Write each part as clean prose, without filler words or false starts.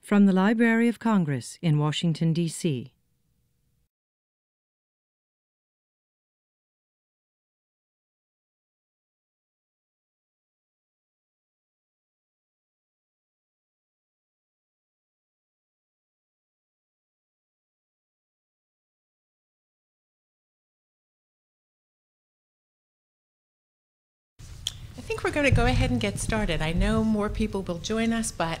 From the Library of Congress in Washington, D.C. I think we're going to go ahead and get started. I know more people will join us, but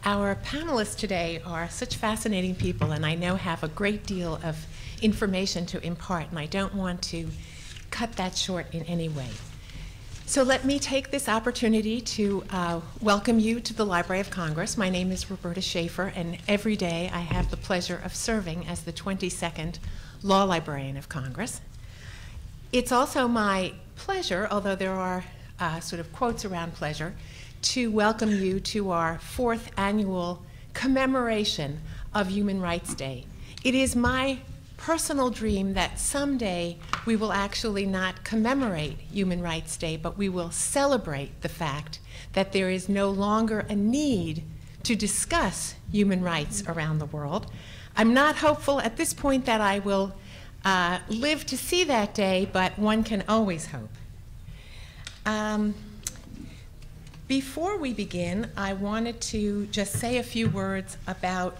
our panelists today are such fascinating people and I know have a great deal of information to impart, and I don't want to cut that short in any way. So let me take this opportunity to welcome you to the Library of Congress. My name is Roberta Schaefer, and every day I have the pleasure of serving as the 22nd Law Librarian of Congress. It's also my pleasure, although there are sort of quotes around pleasure, to welcome you to our 4th annual commemoration of Human Rights Day. It is my personal dream that someday we will actually not commemorate Human Rights Day, but we will celebrate the fact that there is no longer a need to discuss human rights around the world. I'm not hopeful at this point that I will live to see that day, but one can always hope. Before we begin, I wanted to just say a few words about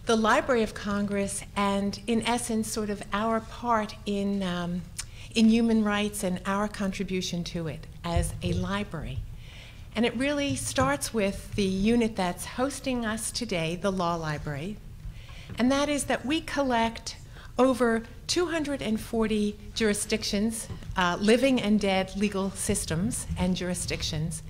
the Library of Congress and, in essence, sort of our part in human rights and our contribution to it as a library. And it really starts with the unit that's hosting us today, the Law Library, and that is that we collect over 240 jurisdictions, living and dead legal systems and jurisdictions,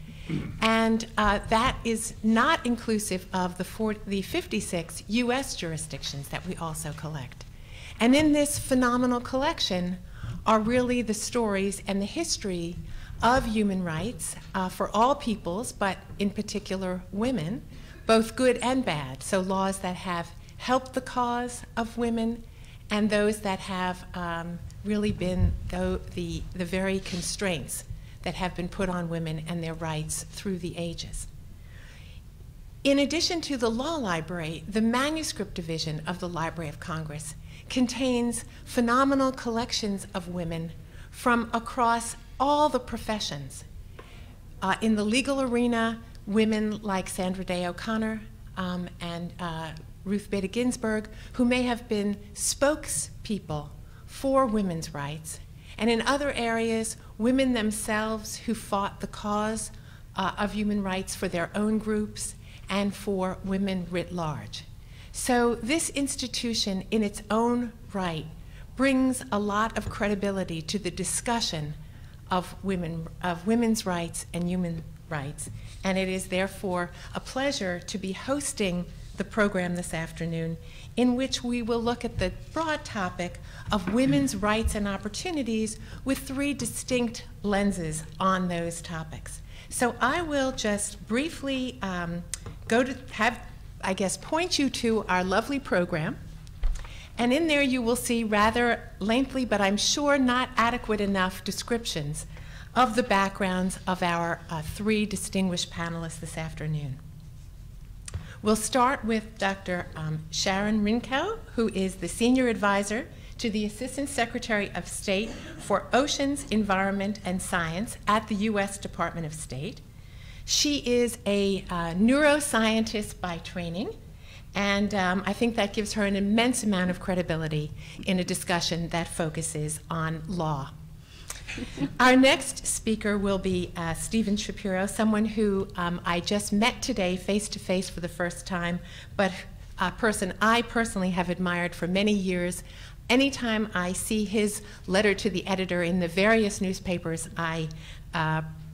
and that is not inclusive of the 56 U.S. jurisdictions that we also collect. And in this phenomenal collection are really the stories and the history of human rights for all peoples, but in particular women, both good and bad. So laws that have helped the cause of women and those that have really been the very constraints that have been put on women and their rights through the ages. In addition to the Law Library, the Manuscript Division of the Library of Congress contains phenomenal collections of women from across all the professions. In the legal arena, women like Sandra Day O'Connor and Ruth Bader Ginsburg, who may have been spokespeople for women's rights, and in other areas, women themselves who fought the cause of human rights for their own groups and for women writ large. So this institution in its own right brings a lot of credibility to the discussion of women's rights and human rights, and it is therefore a pleasure to be hosting the program this afternoon, in which we will look at the broad topic of women's rights and opportunities with 3 distinct lenses on those topics. So I will just briefly point you to our lovely program. And in there you will see rather lengthy, but I'm sure not adequate enough descriptions of the backgrounds of our 3 distinguished panelists this afternoon. We'll start with Dr. Sharon Hrynkow, who is the Senior Advisor to the Assistant Secretary of State for Oceans, Environment, and Science at the U.S. Department of State. She is a neuroscientist by training, and I think that gives her an immense amount of credibility in a discussion that focuses on law. Our next speaker will be Stephen Shapiro, someone who I just met today face-to-face for the first time, but a person I personally have admired for many years. Anytime I see his letter to the editor in the various newspapers I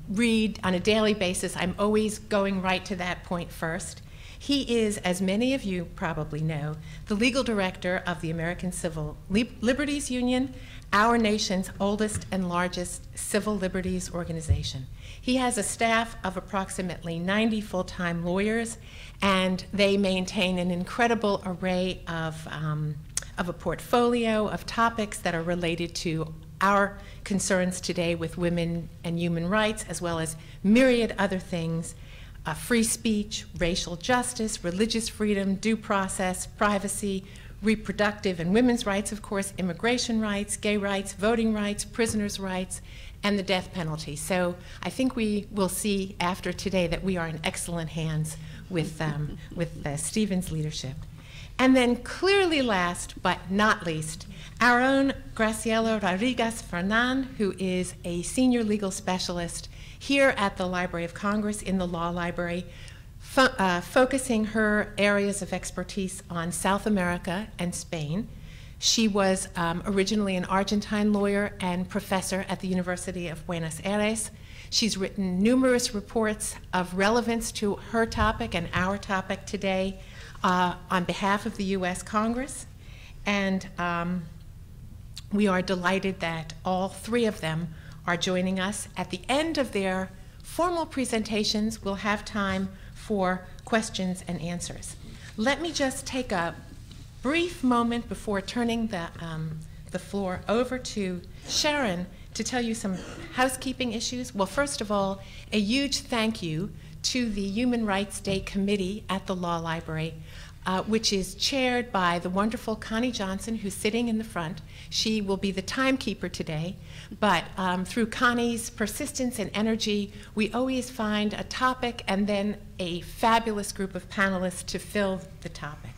read on a daily basis, I'm always going right to that point first. He is, as many of you probably know, the legal director of the American Civil Liberties Union, our nation's oldest and largest civil liberties organization. He has a staff of approximately 90 full-time lawyers, and they maintain an incredible array of a portfolio of topics that are related to our concerns today with women and human rights, as well as myriad other things free speech, racial justice, religious freedom, due process, privacy, reproductive and women's rights, of course, immigration rights, gay rights, voting rights, prisoners' rights, and the death penalty. So I think we will see after today that we are in excellent hands with Stephen's leadership. And then clearly last but not least, our own Graciela Rodriguez-Ferrand, who is a senior legal specialist here at the Library of Congress in the Law Library, focusing her areas of expertise on South America and Spain. She was originally an Argentine lawyer and professor at the University of Buenos Aires. She's written numerous reports of relevance to her topic and our topic today on behalf of the U.S. Congress. And we are delighted that all three of them are joining us. At the end of their formal presentations, we'll have time for questions and answers. Let me just take a brief moment before turning the floor over to Sharon to tell you some housekeeping issues. Well, first of all, a huge thank you to the Human Rights Day Committee at the Law Library, which is chaired by the wonderful Connie Johnson, who's sitting in the front. She will be the timekeeper today, but through Connie's persistence and energy, we always find a topic and then a fabulous group of panelists to fill the topic.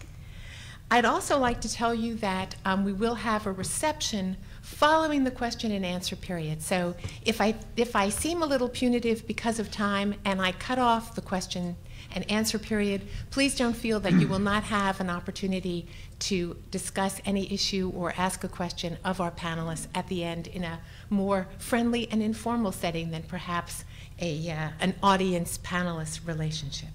I'd also like to tell you that we will have a reception following the question and answer period. So if I seem a little punitive because of time and I cut off the question and answer period, please don't feel that you will not have an opportunity to discuss any issue or ask a question of our panelists at the end in a more friendly and informal setting than perhaps an audience-panelist relationship.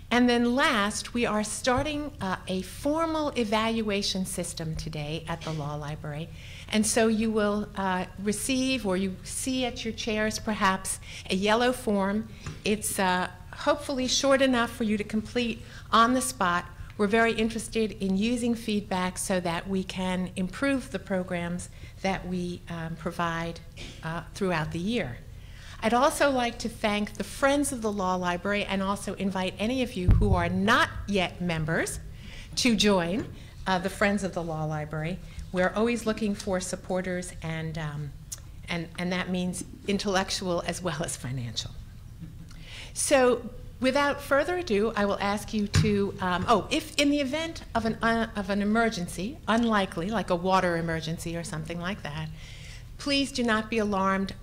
And then last, we are starting a formal evaluation system today at the Law Library. And so you will receive, or you see at your chairs perhaps, a yellow form. It's hopefully short enough for you to complete on the spot. We're very interested in using feedback so that we can improve the programs that we provide throughout the year. I'd also like to thank the Friends of the Law Library and also invite any of you who are not yet members to join the Friends of the Law Library. We're always looking for supporters, and that means intellectual as well as financial. So without further ado, I will ask you to, if in the event of an emergency, unlikely, like a water emergency or something like that, please do not be alarmed.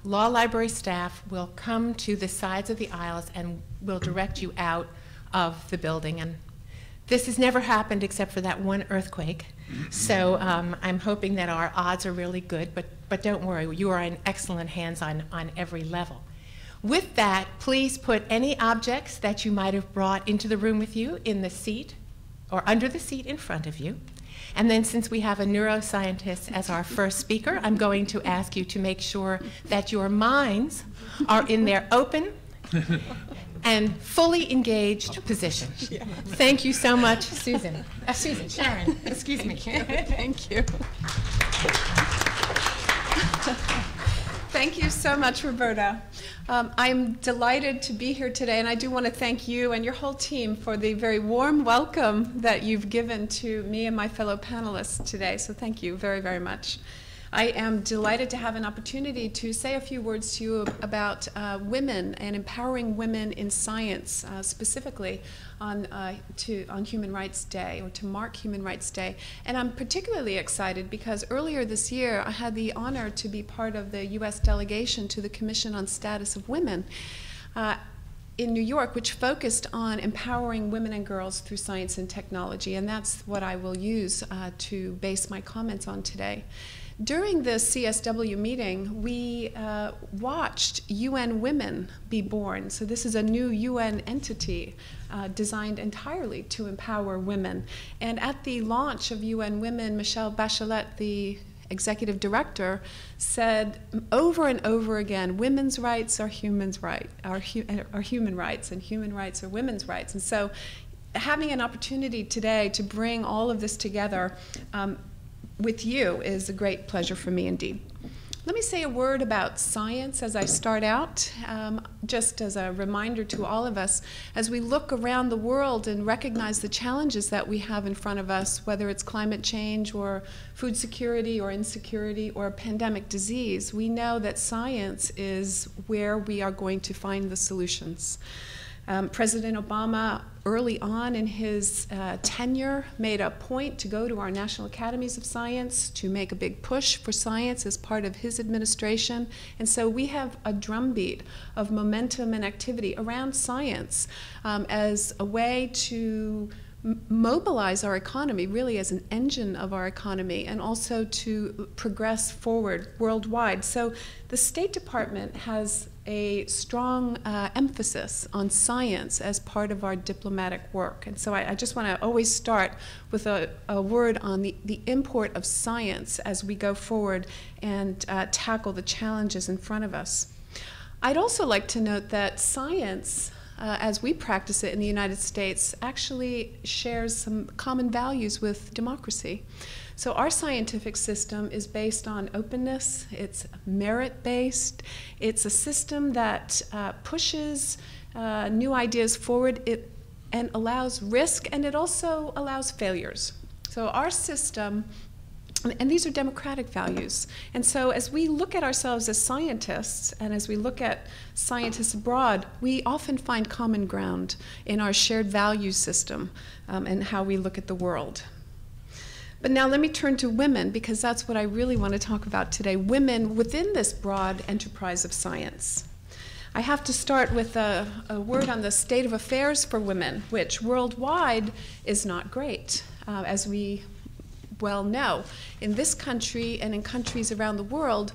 Law Library staff will come to the sides of the aisles and will direct you out of the building. And this has never happened except for that one earthquake. So I'm hoping that our odds are really good, but don't worry, you are in excellent hands on every level. With that, please put any objects that you might have brought into the room with you in the seat or under the seat in front of you. And then since we have a neuroscientist as our first speaker, I'm going to ask you to make sure that your minds are in their open and fully engaged position. Yeah. Thank you so much, Susan. Sharon, excuse me. Thank you. Thank you so much, Roberta. I'm delighted to be here today, and I do want to thank you and your whole team for the very warm welcome that you've given to me and my fellow panelists today, so thank you very, very much. I am delighted to have an opportunity to say a few words to you about women and empowering women in science, specifically on Human Rights Day, or to mark Human Rights Day. And I'm particularly excited because earlier this year I had the honor to be part of the U.S. delegation to the Commission on Status of Women in New York, which focused on empowering women and girls through science and technology. And that's what I will use to base my comments on today. During the CSW meeting, we watched UN Women be born. So this is a new UN entity designed entirely to empower women. And at the launch of UN Women, Michelle Bachelet, the executive director, said over and over again, women's rights are human rights, and human rights are women's rights. And so having an opportunity today to bring all of this together with you is a great pleasure for me indeed. Let me say a word about science as I start out, just as a reminder to all of us, as we look around the world and recognize the challenges that we have in front of us, whether it's climate change or food security or insecurity or pandemic disease, we know that science is where we are going to find the solutions. President Obama, early on in his tenure, made a point to go to our National Academies of Science to make a big push for science as part of his administration. And so we have a drumbeat of momentum and activity around science as a way to mobilize our economy, really as an engine of our economy, and also to progress forward worldwide. So the State Department has a strong emphasis on science as part of our diplomatic work. And so I just want to always start with a word on the import of science as we go forward and tackle the challenges in front of us. I'd also like to note that science, as we practice it in the United States, actually shares some common values with democracy. So our scientific system is based on openness, it's merit-based, it's a system that pushes new ideas forward and allows risk, and it also allows failures. So our system, and these are democratic values. And so as we look at ourselves as scientists, and as we look at scientists abroad, we often find common ground in our shared value system and how we look at the world. But now let me turn to women, because that's what I really want to talk about today, women within this broad enterprise of science. I have to start with a word on the state of affairs for women, which worldwide is not great, as we well know. In this country and in countries around the world,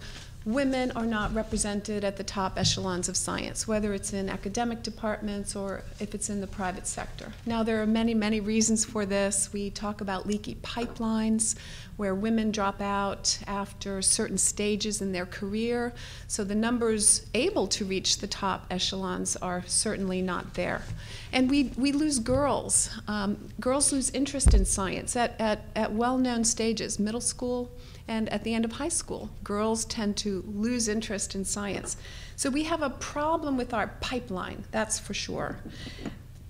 women are not represented at the top echelons of science, whether it's in academic departments or if it's in the private sector. Now, there are many, many reasons for this. We talk about leaky pipelines, where women drop out after certain stages in their career, so the numbers able to reach the top echelons are certainly not there. And we lose girls. Girls lose interest in science at well-known stages, middle school, and at the end of high school. Girls tend to lose interest in science. So we have a problem with our pipeline, that's for sure.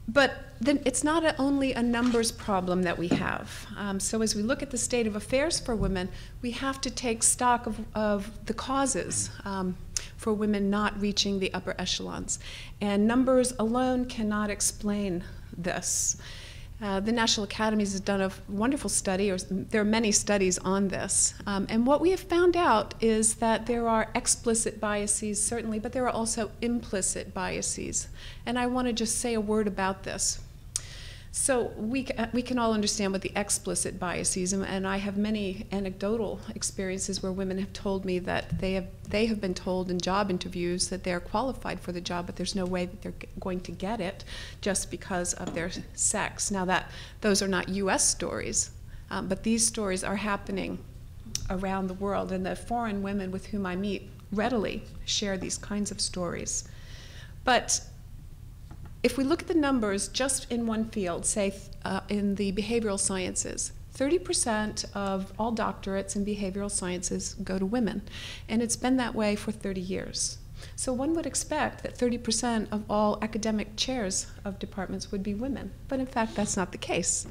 But then it's not only a numbers problem that we have. So as we look at the state of affairs for women, we have to take stock of the causes for women not reaching the upper echelons. And numbers alone cannot explain this. The National Academies has done a wonderful study, or there are many studies on this. And what we have found out is that there are explicit biases, certainly, but there are also implicit biases. And I want to just say a word about this. So we can all understand what the explicit biases, and I have many anecdotal experiences where women have told me that they have been told in job interviews that they're qualified for the job, but there's no way that they're going to get it just because of their sex. Now, those are not US stories, but these stories are happening around the world, and the foreign women with whom I meet readily share these kinds of stories. But if we look at the numbers just in one field, say in the behavioral sciences, 30% of all doctorates in behavioral sciences go to women, and it's been that way for 30 years. So one would expect that 30% of all academic chairs of departments would be women, but in fact that's not the case.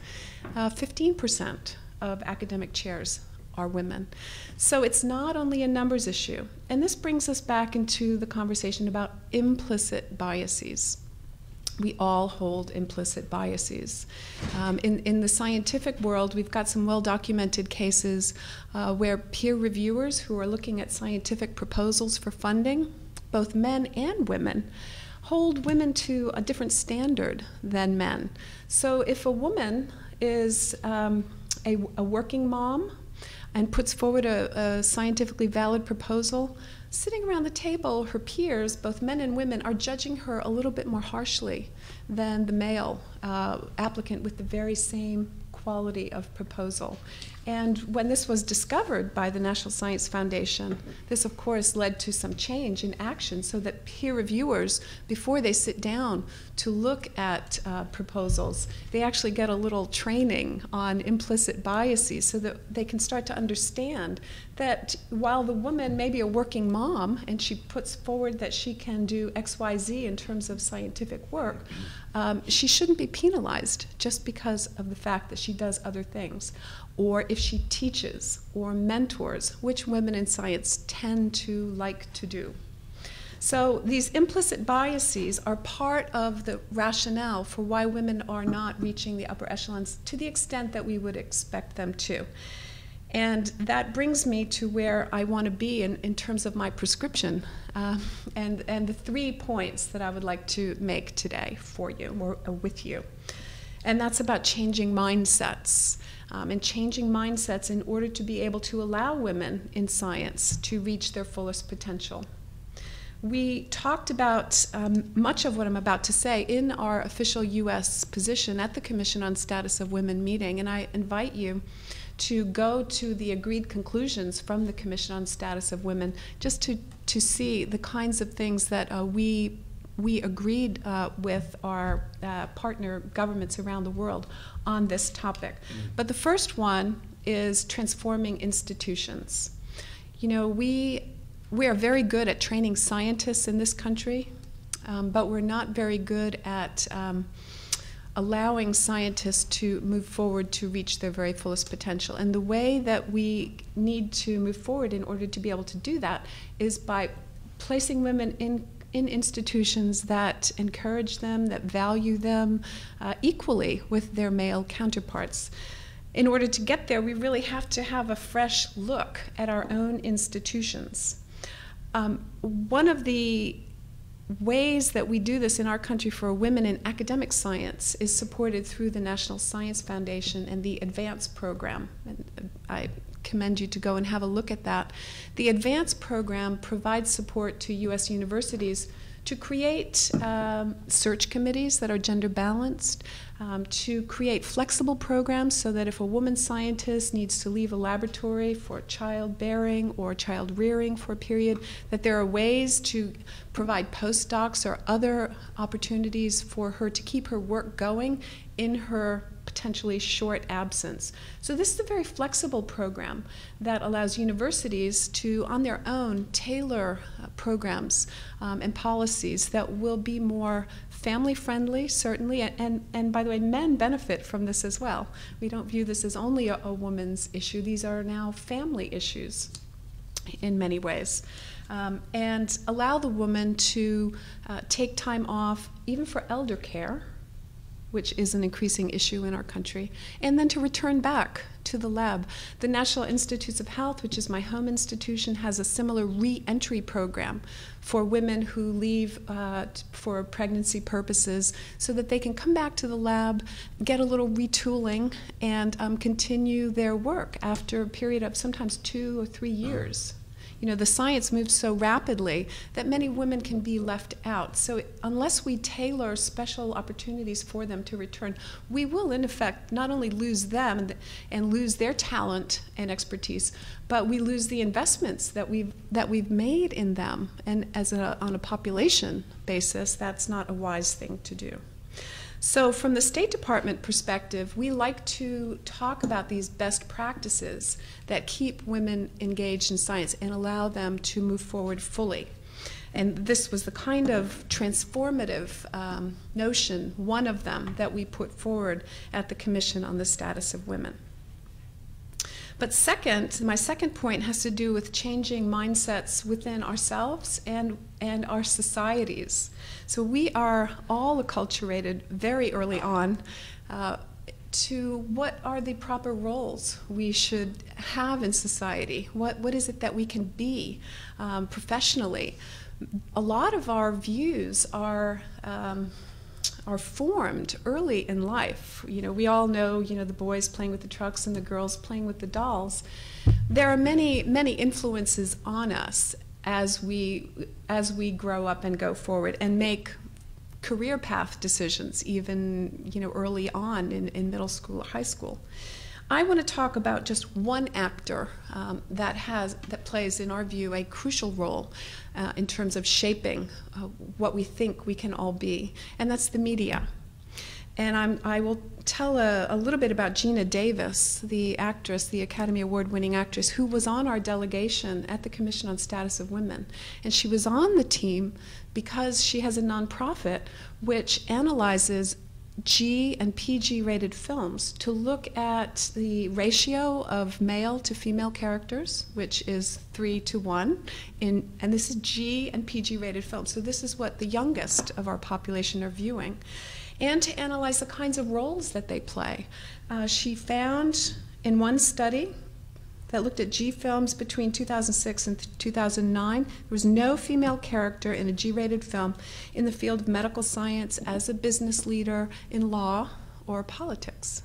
15% of academic chairs are women. So it's not only a numbers issue, and this brings us back into the conversation about implicit biases. We all hold implicit biases. In the scientific world, we've got some well-documented cases where peer reviewers who are looking at scientific proposals for funding, both men and women, hold women to a different standard than men. So if a woman is a working mom and puts forward a scientifically valid proposal, sitting around the table, her peers, both men and women, are judging her a little bit more harshly than the male applicant with the very same quality of proposal. And when this was discovered by the National Science Foundation, this of course led to some change in action so that peer reviewers, before they sit down to look at proposals, they actually get a little training on implicit biases so that they can start to understand that while the woman may be a working mom and she puts forward that she can do XYZ in terms of scientific work, she shouldn't be penalized just because of the fact that she does other things, or if she teaches or mentors, which women in science tend to like to do. So these implicit biases are part of the rationale for why women are not reaching the upper echelons to the extent that we would expect them to. And that brings me to where I want to be in terms of my prescription and the 3 points that I would like to make today for you or with you. And that's about changing mindsets. And changing mindsets in order to be able to allow women in science to reach their fullest potential. We talked about much of what I'm about to say in our official U.S. position at the Commission on Status of Women meeting, and I invite you to go to the agreed conclusions from the Commission on Status of Women just to see the kinds of things that we agreed with our partner governments around the world on this topic. But the first one is transforming institutions. You know, we are very good at training scientists in this country, but we're not very good at allowing scientists to move forward to reach their very fullest potential. And the way that we need to move forward in order to be able to do that is by placing women in institutions that encourage them, that value them equally with their male counterparts. In order to get there, we really have to have a fresh look at our own institutions. One of the ways that we do this in our country for women in academic science is supported through the National Science Foundation and the ADVANCE program. And I commend you to go and have a look at that. The ADVANCE program provides support to U.S. universities to create search committees that are gender balanced, to create flexible programs so that if a woman scientist needs to leave a laboratory for childbearing or child rearing for a period, that there are ways to provide postdocs or other opportunities for her to keep her work going in her potentially short absence. So this is a very flexible program that allows universities to, on their own, tailor programs and policies that will be more family-friendly, certainly, and by the way, men benefit from this as well. We don't view this as only a woman's issue. These are now family issues in many ways. And allow the woman to take time off, even for elder care, which is an increasing issue in our country, and then to return back to the lab. The National Institutes of Health, which is my home institution, has a similar re-entry program for women who leave for pregnancy purposes so that they can come back to the lab, get a little retooling, and continue their work after a period of sometimes 2 or 3 years. You know, the science moves so rapidly that many women can be left out. So unless we tailor special opportunities for them to return, we will, in effect, not only lose them and lose their talent and expertise, but we lose the investments that we've made in them. And on a population basis, that's not a wise thing to do. So from the State Department perspective, we like to talk about these best practices that keep women engaged in science and allow them to move forward fully. And this was the kind of transformative notion, one of them, that we put forward at the Commission on the Status of Women. But second, my second point has to do with changing mindsets within ourselves and our societies. So we are all acculturated very early on to what are the proper roles we should have in society. What is it that we can be professionally? A lot of our views are formed early in life. You know, we all know, you know, the boys playing with the trucks and the girls playing with the dolls. There are many, many influences on us as we grow up and go forward and make career path decisions, even, you know, early on in middle school or high school. I want to talk about just one actor that plays, in our view, a crucial role in terms of shaping what we think we can all be, and that's the media. And I will tell a little bit about Geena Davis, the actress, the Academy Award-winning actress, who was on our delegation at the Commission on Status of Women. And she was on the team because she has a nonprofit which analyzes G and PG rated films to look at the ratio of male to female characters, which is 3:1, and this is G and PG rated films. So this is what the youngest of our population are viewing. And to analyze the kinds of roles that they play. She found in one study that looked at G films between 2006 and 2009, there was no female character in a G-rated film in the field of medical science, as a business leader, in law, or politics.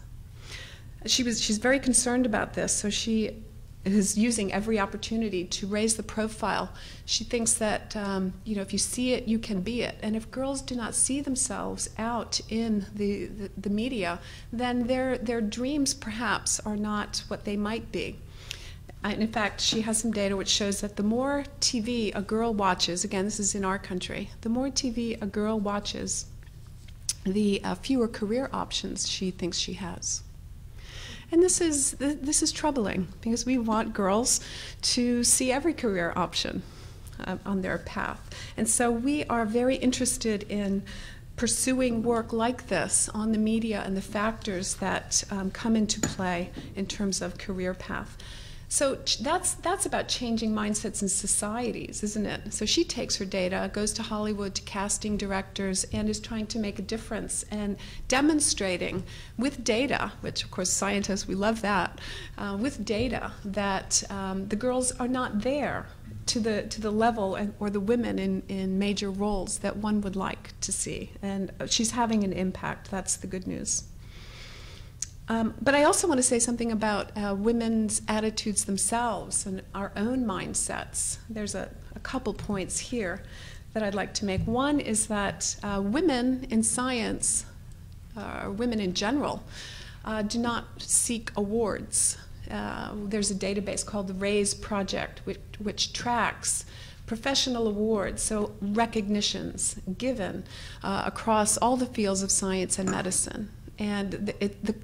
She's very concerned about this, so she is using every opportunity to raise the profile. She thinks that if you see it, you can be it. And if girls do not see themselves out in the media, then their dreams perhaps are not what they might be. And in fact, she has some data which shows that the more TV a girl watches, again, this is in our country, the more TV a girl watches, the fewer career options she thinks she has. And this is troubling, because we want girls to see every career option on their path. And so we are very interested in pursuing work like this on the media and the factors that come into play in terms of career path. So that's about changing mindsets in societies, isn't it? So she takes her data, goes to Hollywood, to casting directors, and is trying to make a difference and demonstrating with data, which of course scientists, we love that, with data that the girls are not there to the level or the women in major roles that one would like to see. And she's having an impact. That's the good news. But I also want to say something about women's attitudes themselves and our own mindsets. There's a couple points here that I'd like to make. One is that women in science, women in general, do not seek awards. There's a database called the RAISE Project, which tracks professional awards, so recognitions given across all the fields of science and medicine. And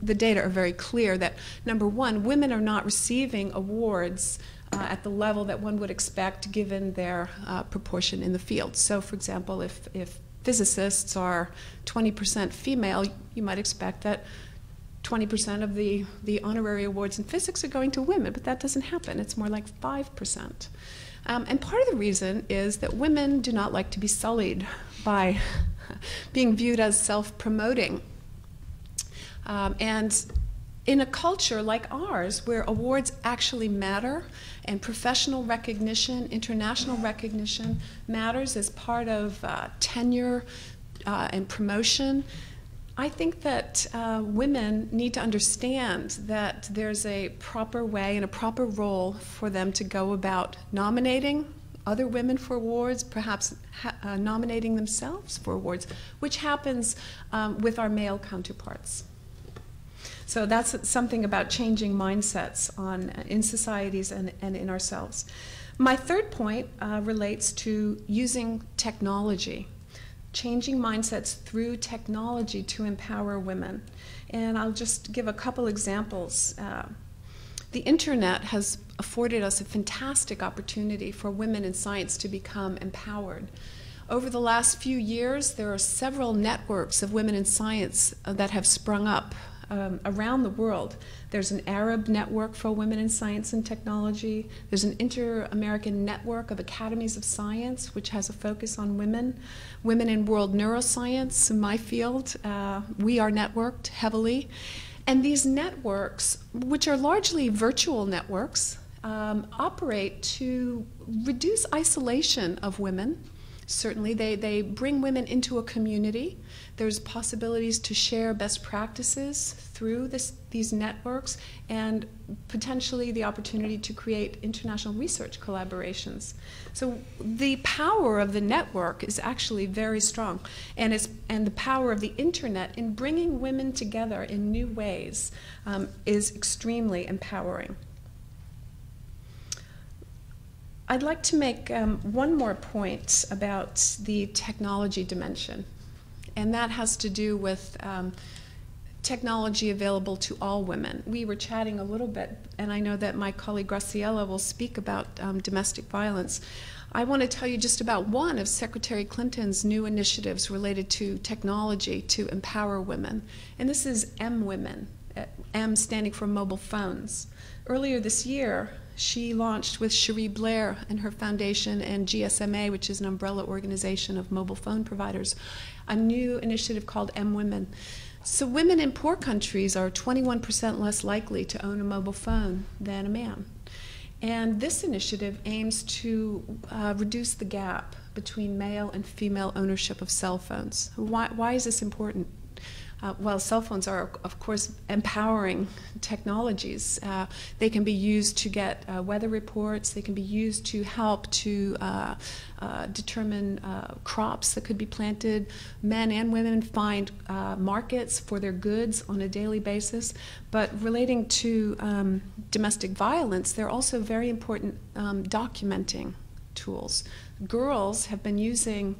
the data are very clear that, number one, women are not receiving awards at the level that one would expect given their proportion in the field. So, for example, if physicists are 20% female, you might expect that 20% of the honorary awards in physics are going to women, but that doesn't happen. It's more like 5%. And part of the reason is that women do not like to be sullied by being viewed as self-promoting. And in a culture like ours, where awards actually matter, and professional recognition, international recognition matters as part of tenure and promotion, I think that women need to understand that there's a proper way and a proper role for them to go about nominating other women for awards, perhaps nominating themselves for awards, which happens with our male counterparts. So that's something about changing mindsets in societies and in ourselves. My third point relates to using technology, changing mindsets through technology to empower women. And I'll just give a couple examples. The internet has afforded us a fantastic opportunity for women in science to become empowered. Over the last few years, there are several networks of women in science that have sprung up around the world. There's an Arab network for women in science and technology. There's an inter-American network of academies of science, which has a focus on women. Women in world neuroscience, in my field, we are networked heavily. And these networks, which are largely virtual networks, operate to reduce isolation of women Certainly, they bring women into a community. There's possibilities to share best practices through these networks, and potentially the opportunity to create international research collaborations. So the power of the network is actually very strong, and the power of the internet in bringing women together in new ways is extremely empowering. I'd like to make one more point about the technology dimension, and that has to do with technology available to all women. We were chatting a little bit, and I know that my colleague Graciela will speak about domestic violence. I want to tell you just about one of Secretary Clinton's new initiatives related to technology to empower women, and this is M-Women, M standing for mobile phones. Earlier this year, she launched with Cherie Blair and her foundation and GSMA, which is an umbrella organization of mobile phone providers, a new initiative called M-Women. So women in poor countries are 21% less likely to own a mobile phone than a man. And this initiative aims to reduce the gap between male and female ownership of cell phones. Why is this important? Well, cell phones are, of course, empowering technologies. They can be used to get weather reports. They can be used to help to determine crops that could be planted. Men and women find markets for their goods on a daily basis. But relating to domestic violence, they're also very important documenting tools. Girls have been using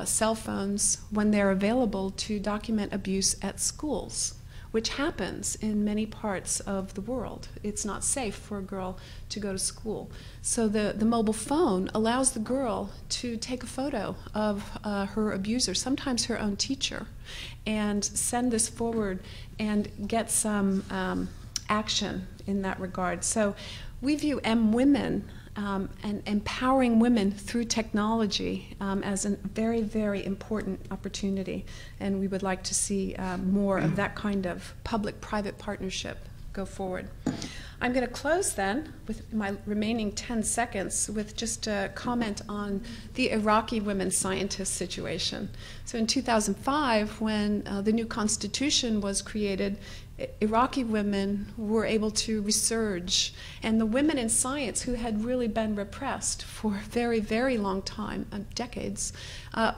cell phones when they're available to document abuse at schools, which happens in many parts of the world. It's not safe for a girl to go to school. So the mobile phone allows the girl to take a photo of her abuser, sometimes her own teacher, and send this forward and get some action in that regard. So we view M-Women and empowering women through technology as a very, very important opportunity. And we would like to see more of that kind of public-private partnership go forward. I'm going to close then with my remaining 10 seconds with just a comment on the Iraqi women scientist situation. So in 2005, when the new constitution was created, Iraqi women were able to resurge, and the women in science who had really been repressed for a very, very long time, decades,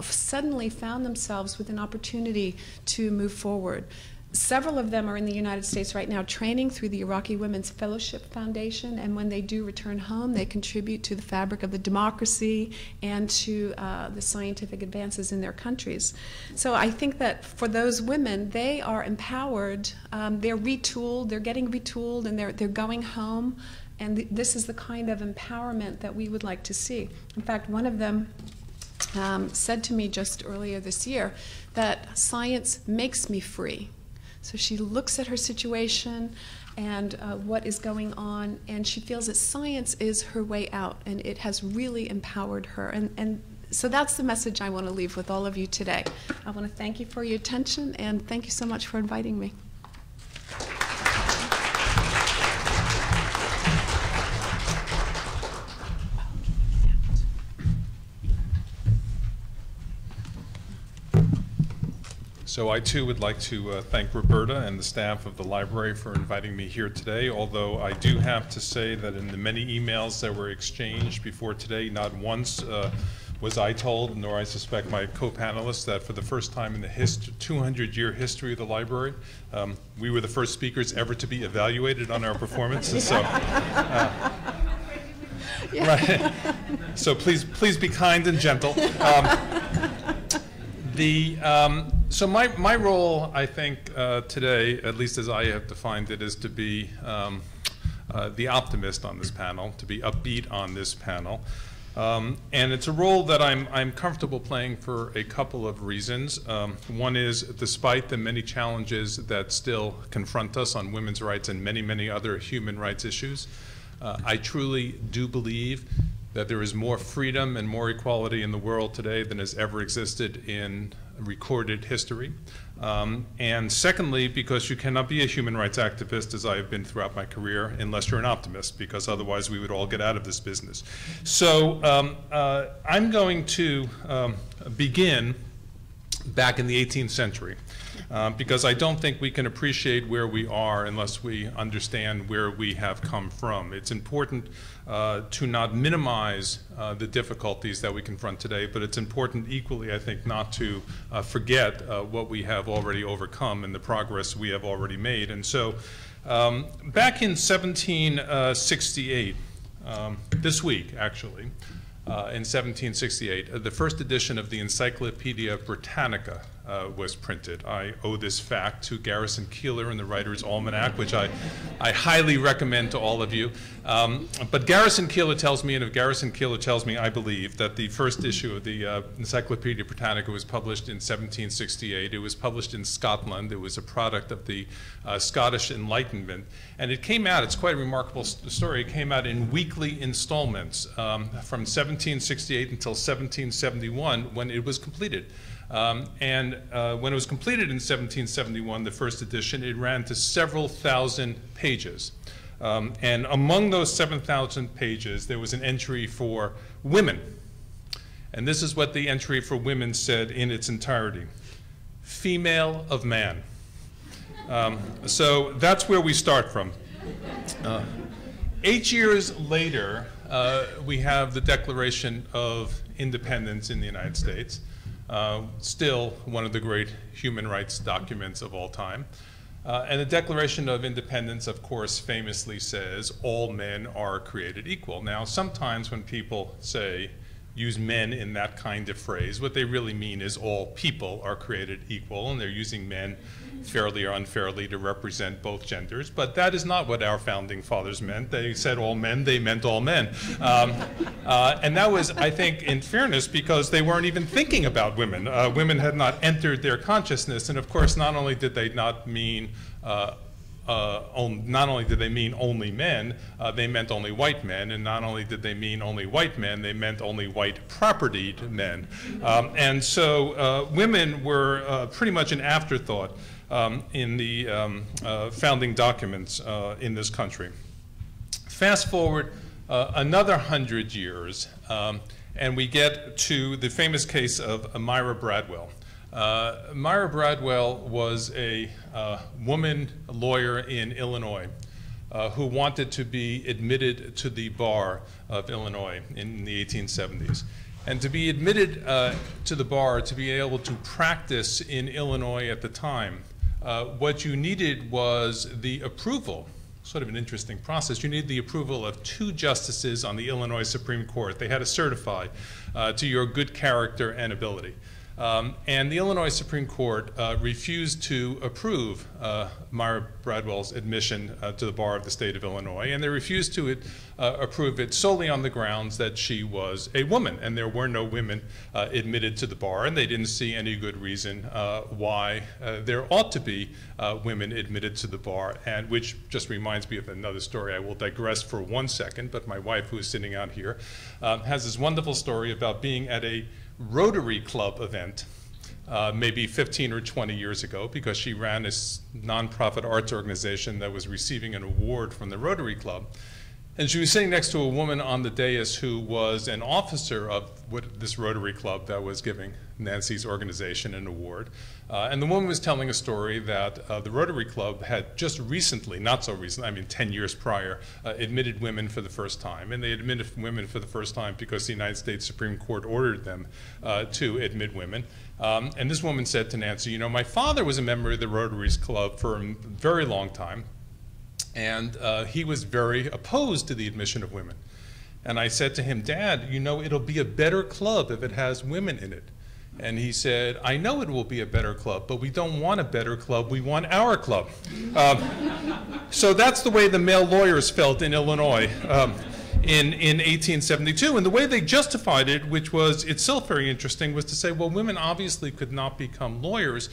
suddenly found themselves with an opportunity to move forward. Several of them are in the United States right now training through the Iraqi Women's Fellowship Foundation, and when they do return home, they contribute to the fabric of the democracy and to the scientific advances in their countries. So I think that for those women, they are empowered, they're retooled, they're getting retooled, and they're going home, and this is the kind of empowerment that we would like to see. In fact, one of them said to me just earlier this year that science makes me free. So she looks at her situation and what is going on, and she feels that science is her way out, and it has really empowered her. And so that's the message I want to leave with all of you today. I want to thank you for your attention, and thank you so much for inviting me. So I too would like to thank Roberta and the staff of the library for inviting me here today, although I do have to say that in the many emails that were exchanged before today, not once was I told, nor I suspect my co-panelists, that for the first time in the 200-year history of the library, we were the first speakers ever to be evaluated on our performances. So, right. So please be kind and gentle. So my role, I think, today, at least as I have defined it, is to be the optimist on this panel, to be upbeat on this panel. And it's a role that I'm comfortable playing for a couple of reasons. One is, despite the many challenges that still confront us on women's rights and many, many other human rights issues, I truly do believe that there is more freedom and more equality in the world today than has ever existed in recorded history. And secondly, because you cannot be a human rights activist, as I have been throughout my career, unless you're an optimist, because otherwise we would all get out of this business. So I'm going to begin back in the 18th century, because I don't think we can appreciate where we are unless we understand where we have come from. It's important to not minimize the difficulties that we confront today, but it's important equally, I think, not to forget what we have already overcome and the progress we have already made. And so back in 1768, this week actually, in 1768, the first edition of the Encyclopedia Britannica was printed. I owe this fact to Garrison Keillor in the Writer's Almanac, which I highly recommend to all of you. But Garrison Keillor tells me, and if Garrison Keillor tells me, I believe, that the first issue of the Encyclopedia Britannica was published in 1768. It was published in Scotland. It was a product of the Scottish Enlightenment. And it came out, it's quite a remarkable story, it came out in weekly installments from 1768 until 1771 when it was completed. When it was completed in 1771, the first edition, it ran to several thousand pages. And among those 7,000 pages, there was an entry for women. And this is what the entry for women said in its entirety: female of man. So that's where we start from. 8 years later, we have the Declaration of Independence in the United States. Still one of the great human rights documents of all time. And the Declaration of Independence, of course, famously says all men are created equal. Now, sometimes when people use men in that kind of phrase, what they really mean is all people are created equal, and they're using men fairly or unfairly to represent both genders. But that is not what our founding fathers meant. They said all men, they meant all men. And that was, I think, in fairness, because they weren't even thinking about women. Women had not entered their consciousness, and of course, not only did they not mean only men, they meant only white men, and not only did they mean only white men, they meant only white propertied men. And so women were pretty much an afterthought in the founding documents in this country. Fast forward another 100 years, and we get to the famous case of Myra Bradwell. Myra Bradwell was a woman lawyer in Illinois who wanted to be admitted to the bar of Illinois in the 1870s. And to be admitted to the bar, to be able to practice in Illinois at the time, what you needed was the approval, sort of an interesting process. You needed the approval of 2 justices on the Illinois Supreme Court. They had to certify to your good character and ability. And the Illinois Supreme Court refused to approve Myra Bradwell's admission to the bar of the state of Illinois, and they refused to approve it solely on the grounds that she was a woman, and there were no women admitted to the bar, and they didn't see any good reason why there ought to be women admitted to the bar, and which just reminds me of another story. I will digress for 1 second, but my wife, who is sitting out here, has this wonderful story about being at a Rotary Club event maybe 15 or 20 years ago, because she ran this nonprofit arts organization that was receiving an award from the Rotary Club. And she was sitting next to a woman on the dais who was an officer of this Rotary Club that was giving Nancy's organization an award. And the woman was telling a story that the Rotary Club had just recently, not so recently, I mean 10 years prior, admitted women for the first time. And they admitted women for the first time because the United States Supreme Court ordered them to admit women. And this woman said to Nancy, you know, my father was a member of the Rotary Club for a very long time. And he was very opposed to the admission of women. And I said to him, Dad, you know, it'll be a better club if it has women in it. And he said, I know it will be a better club, but we don't want a better club, we want our club. So that's the way the male lawyers felt in Illinois in 1872. And the way they justified it, which was itself very interesting, was to say, well, women obviously could not become lawyers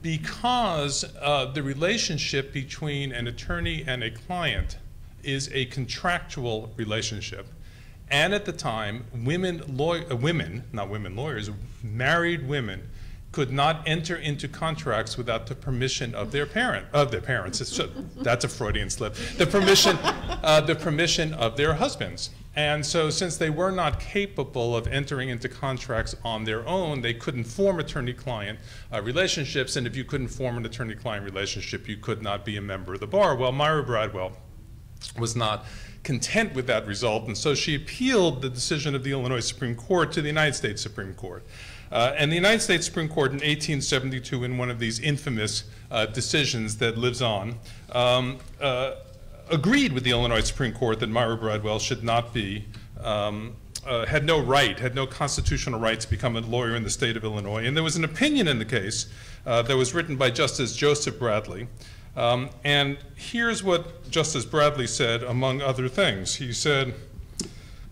because the relationship between an attorney and a client is a contractual relationship. And at the time, not women lawyers, married women could not enter into contracts without the permission of their parents. That's a Freudian slip. The permission of their husbands. And so since they were not capable of entering into contracts on their own, they couldn't form attorney-client relationships, and if you couldn't form an attorney-client relationship, you could not be a member of the bar. Well, Myra Bradwell was not content with that result, and so she appealed the decision of the Illinois Supreme Court to the United States Supreme Court. And the United States Supreme Court in 1872, in one of these infamous decisions that lives on, agreed with the Illinois Supreme Court that Myra Bradwell should not be, had no constitutional right to become a lawyer in the state of Illinois. And there was an opinion in the case that was written by Justice Joseph Bradley. And here's what Justice Bradley said, among other things. He said,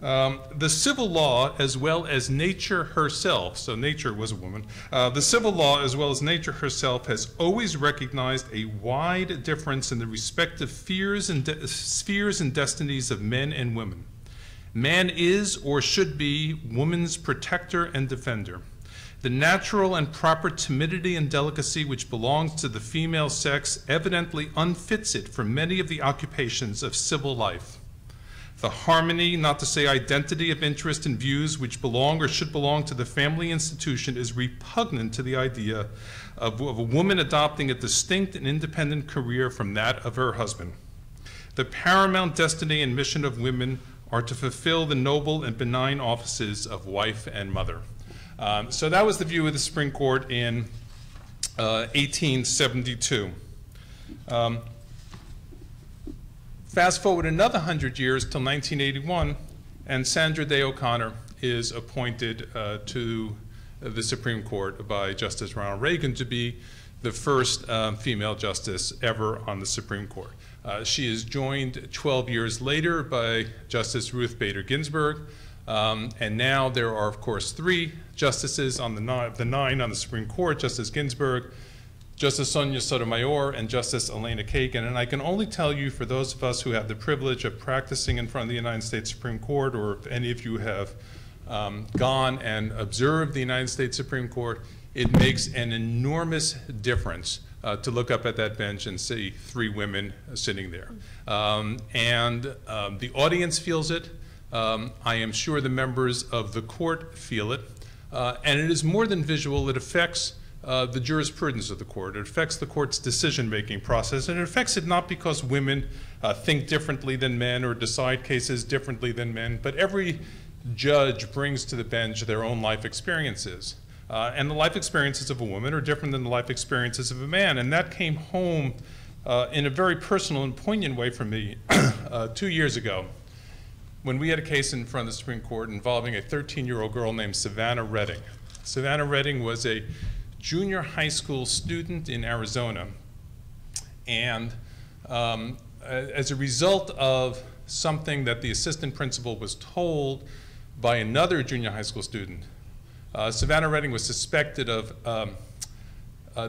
the civil law as well as nature herself, so nature was a woman, the civil law as well as nature herself has always recognized a wide difference in the respective spheres and destinies of men and women. Man is or should be woman's protector and defender. The natural and proper timidity and delicacy which belongs to the female sex evidently unfits it for many of the occupations of civil life. The harmony, not to say identity of interest and views which belong or should belong to the family institution is repugnant to the idea of a woman adopting a distinct and independent career from that of her husband. The paramount destiny and mission of women are to fulfill the noble and benign offices of wife and mother. So that was the view of the Supreme Court in 1872. Fast forward another 100 years till 1981, and Sandra Day O'Connor is appointed to the Supreme Court by Justice Ronald Reagan to be the first female justice ever on the Supreme Court. She is joined 12 years later by Justice Ruth Bader Ginsburg, and now there are, of course, 3 justices on the 9 on the Supreme Court: Justice Ginsburg, Justice Sonia Sotomayor, and Justice Elena Kagan. And I can only tell you, for those of us who have the privilege of practicing in front of the United States Supreme Court, or if any of you have gone and observed the United States Supreme Court, it makes an enormous difference to look up at that bench and see 3 women sitting there. The audience feels it. I am sure the members of the court feel it. And it is more than visual. It affects the jurisprudence of the court. It affects the court's decision-making process, and it affects it not because women think differently than men or decide cases differently than men, but every judge brings to the bench their own life experiences. And the life experiences of a woman are different than the life experiences of a man, and that came home in a very personal and poignant way for me 2 years ago, when we had a case in front of the Supreme Court involving a 13-year-old girl named Savannah Redding. Savannah Redding was a junior high school student in Arizona, and as a result of something that the assistant principal was told by another junior high school student, Savannah Redding was suspected of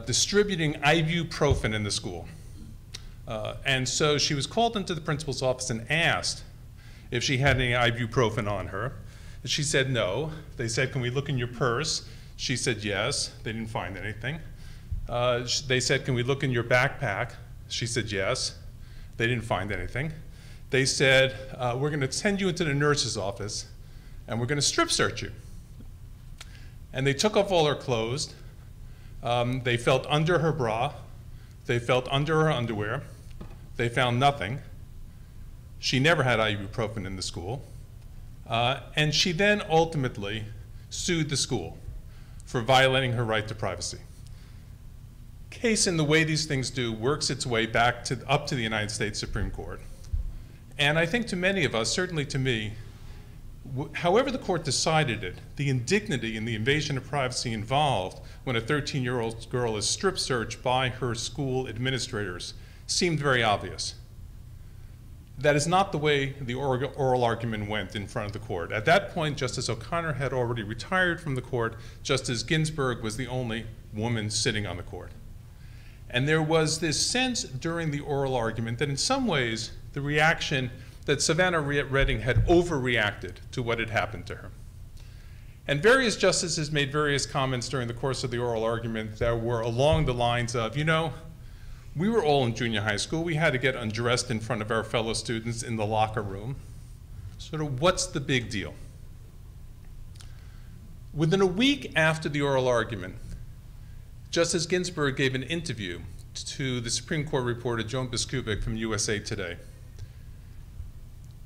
distributing ibuprofen in the school. And so she was called into the principal's office and asked if she had any ibuprofen on her. She said no. They said, "Can we look in your purse?" She said yes. They didn't find anything. They said, "Can we look in your backpack?" She said yes. They didn't find anything. They said, "We're going to send you into the nurse's office, and we're going to strip search you." And they took off all her clothes. They felt under her bra. They felt under her underwear. They found nothing. She never had ibuprofen in the school. And she then ultimately sued the school for violating her right to privacy. Case, in the way these things do, works its way back up to the United States Supreme Court. And I think to many of us, certainly to me, however the court decided it, the indignity and the invasion of privacy involved when a 13-year-old girl is strip searched by her school administrators seemed very obvious. That is not the way the oral argument went in front of the court. At that point, Justice O'Connor had already retired from the court. Justice Ginsburg was the only woman sitting on the court. And there was this sense during the oral argument that in some ways the reaction that Savannah Redding had overreacted to what had happened to her. And various justices made various comments during the course of the oral argument that were along the lines of, you know, we were all in junior high school. We had to get undressed in front of our fellow students in the locker room. Sort of, what's the big deal? Within a week after the oral argument, Justice Ginsburg gave an interview to the Supreme Court reporter Joan Biskupic from USA Today.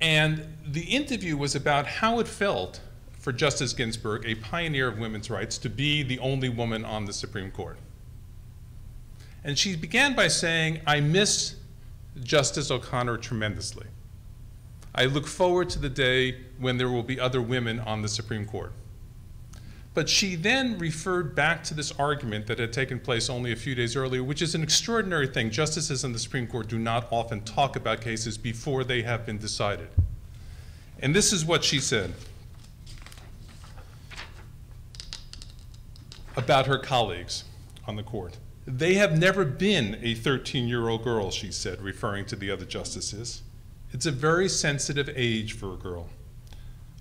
And the interview was about how it felt for Justice Ginsburg, a pioneer of women's rights, to be the only woman on the Supreme Court. And she began by saying, I miss Justice O'Connor tremendously. I look forward to the day when there will be other women on the Supreme Court. But she then referred back to this argument that had taken place only a few days earlier, which is an extraordinary thing. Justices on the Supreme Court do not often talk about cases before they have been decided. And this is what she said about her colleagues on the court. They have never been a 13-year-old girl, she said, referring to the other justices. It's a very sensitive age for a girl.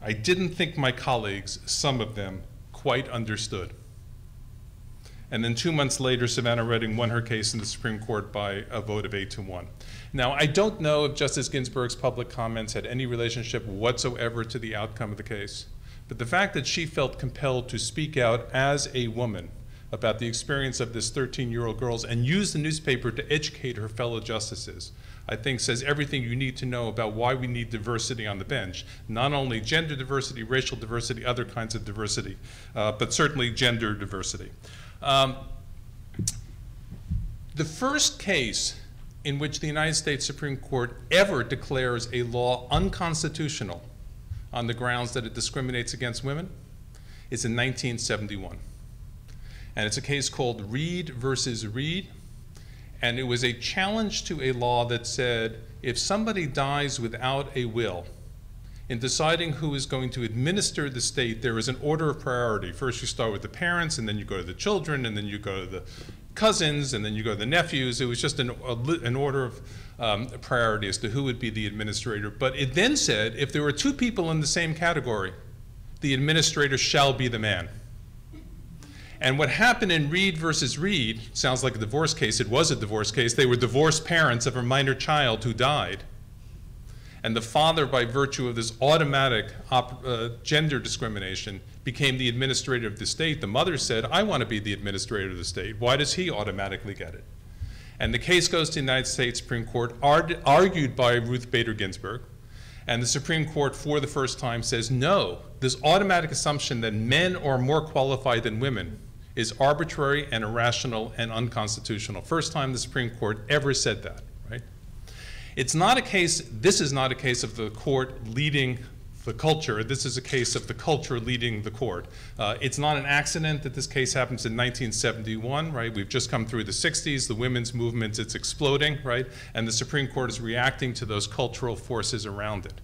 I didn't think my colleagues, some of them, quite understood. And then 2 months later, Savannah Redding won her case in the Supreme Court by a vote of 8-1. Now, I don't know if Justice Ginsburg's public comments had any relationship whatsoever to the outcome of the case, but the fact that she felt compelled to speak out as a woman about the experience of this 13-year-old girl and use the newspaper to educate her fellow justices, I think says everything you need to know about why we need diversity on the bench. Not only gender diversity, racial diversity, other kinds of diversity, but certainly gender diversity. The first case in which the United States Supreme Court ever declares a law unconstitutional on the grounds that it discriminates against women is in 1971. And it's a case called Reed versus Reed. And it was a challenge to a law that said if somebody dies without a will, in deciding who is going to administer the state, there is an order of priority. First you start with the parents, and then you go to the children, and then you go to the cousins, and then you go to the nephews. It was just an order of priority as to who would be the administrator. But it then said if there were two people in the same category, the administrator shall be the man. And what happened in Reed versus Reed, sounds like a divorce case, it was a divorce case. They were divorced parents of a minor child who died. And the father, by virtue of this automatic gender discrimination, became the administrator of the state. The mother said, I want to be the administrator of the state. Why does he automatically get it? And the case goes to the United States Supreme Court, argued by Ruth Bader Ginsburg. And the Supreme Court, for the first time, says, no, this automatic assumption that men are more qualified than women is arbitrary and irrational and unconstitutional. First time the Supreme Court ever said that, right? It's not a case, this is not a case of the court leading the culture. This is a case of the culture leading the court. It's not an accident that this case happens in 1971, right? We've just come through the 60s, the women's movement, it's exploding, right? And the Supreme Court is reacting to those cultural forces around it.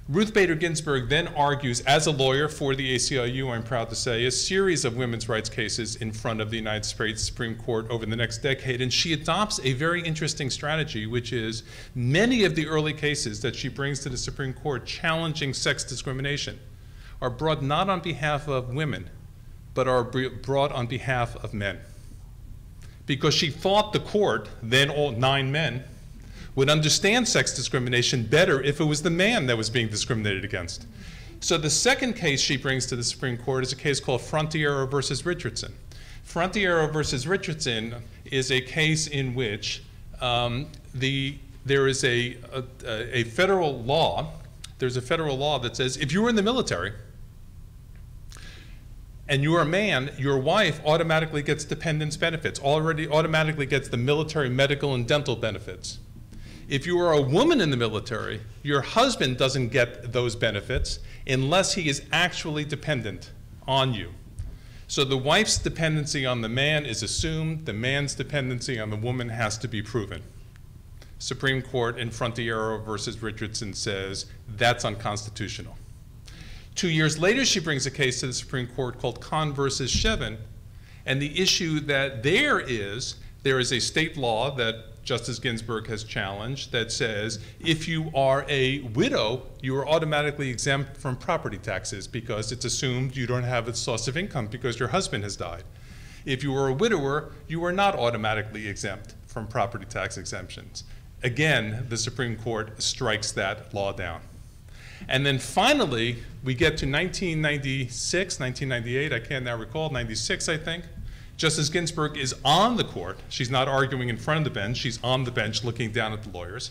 Ruth Bader Ginsburg then argues, as a lawyer for the ACLU, I'm proud to say, a series of women's rights cases in front of the United States Supreme Court over the next decade, and she adopts a very interesting strategy, which is many of the early cases that she brings to the Supreme Court challenging sex discrimination are brought not on behalf of women, but are brought on behalf of men. Because she thought the court, then all 9 men, would understand sex discrimination better if it was the man that was being discriminated against. So the second case she brings to the Supreme Court is a case called Frontiero versus Richardson. Frontiero versus Richardson is a case in which there is a federal law, there's a federal law that says if you were in the military and you're a man, your wife automatically gets dependents benefits, automatically gets the military medical and dental benefits. If you are a woman in the military, your husband doesn't get those benefits unless he is actually dependent on you. So the wife's dependency on the man is assumed, the man's dependency on the woman has to be proven. Supreme Court in Frontiero versus Richardson says that's unconstitutional. 2 years later, she brings a case to the Supreme Court called Kahn versus Shevin, and the issue that there is a state law that Justice Ginsburg has challenged that says if you are a widow, you are automatically exempt from property taxes because it's assumed you don't have a source of income because your husband has died. If you are a widower, you are not automatically exempt from property tax exemptions. Again, the Supreme Court strikes that law down. And then finally, we get to 1996, 1998, I can't now recall, 96, I think. Justice Ginsburg is on the court. She's not arguing in front of the bench. She's on the bench looking down at the lawyers.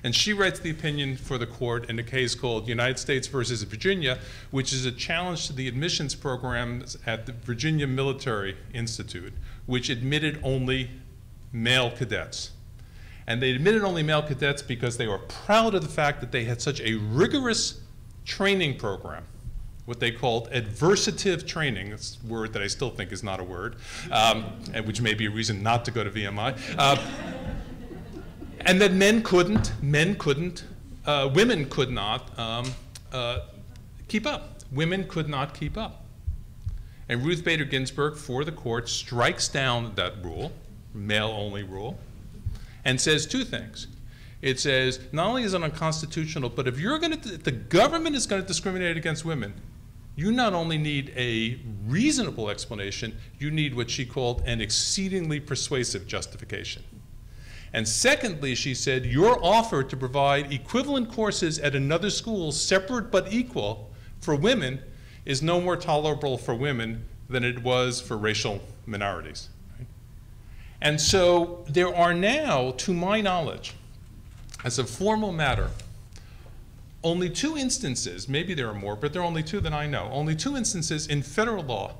And she writes the opinion for the court in a case called United States versus Virginia, which is a challenge to the admissions programs at the Virginia Military Institute, which admitted only male cadets. And they admitted only male cadets because they were proud of the fact that they had such a rigorous training program, what they called adversative training. It's a word that I still think is not a word, and which may be a reason not to go to VMI. And that women could not keep up. Women could not keep up. And Ruth Bader Ginsburg, for the court, strikes down that rule, male-only rule, and says two things. It says, not only is it unconstitutional, but if the government is going to discriminate against women, you not only need a reasonable explanation, you need what she called an exceedingly persuasive justification. And secondly, she said, your offer to provide equivalent courses at another school, separate but equal, for women is no more tolerable for women than it was for racial minorities. And so there are now, to my knowledge, as a formal matter, only 2 instances, maybe there are more, but there are only 2 that I know, only 2 instances in federal law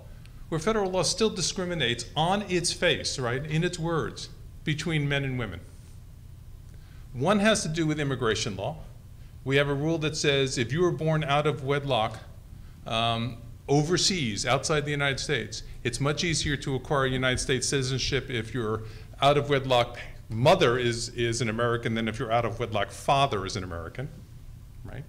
where federal law still discriminates on its face, right, in its words, between men and women. One has to do with immigration law. We have a rule that says if you were born out of wedlock overseas, outside the United States, it's much easier to acquire United States citizenship if your out of wedlock mother is an American than if your out of wedlock father is an American, right?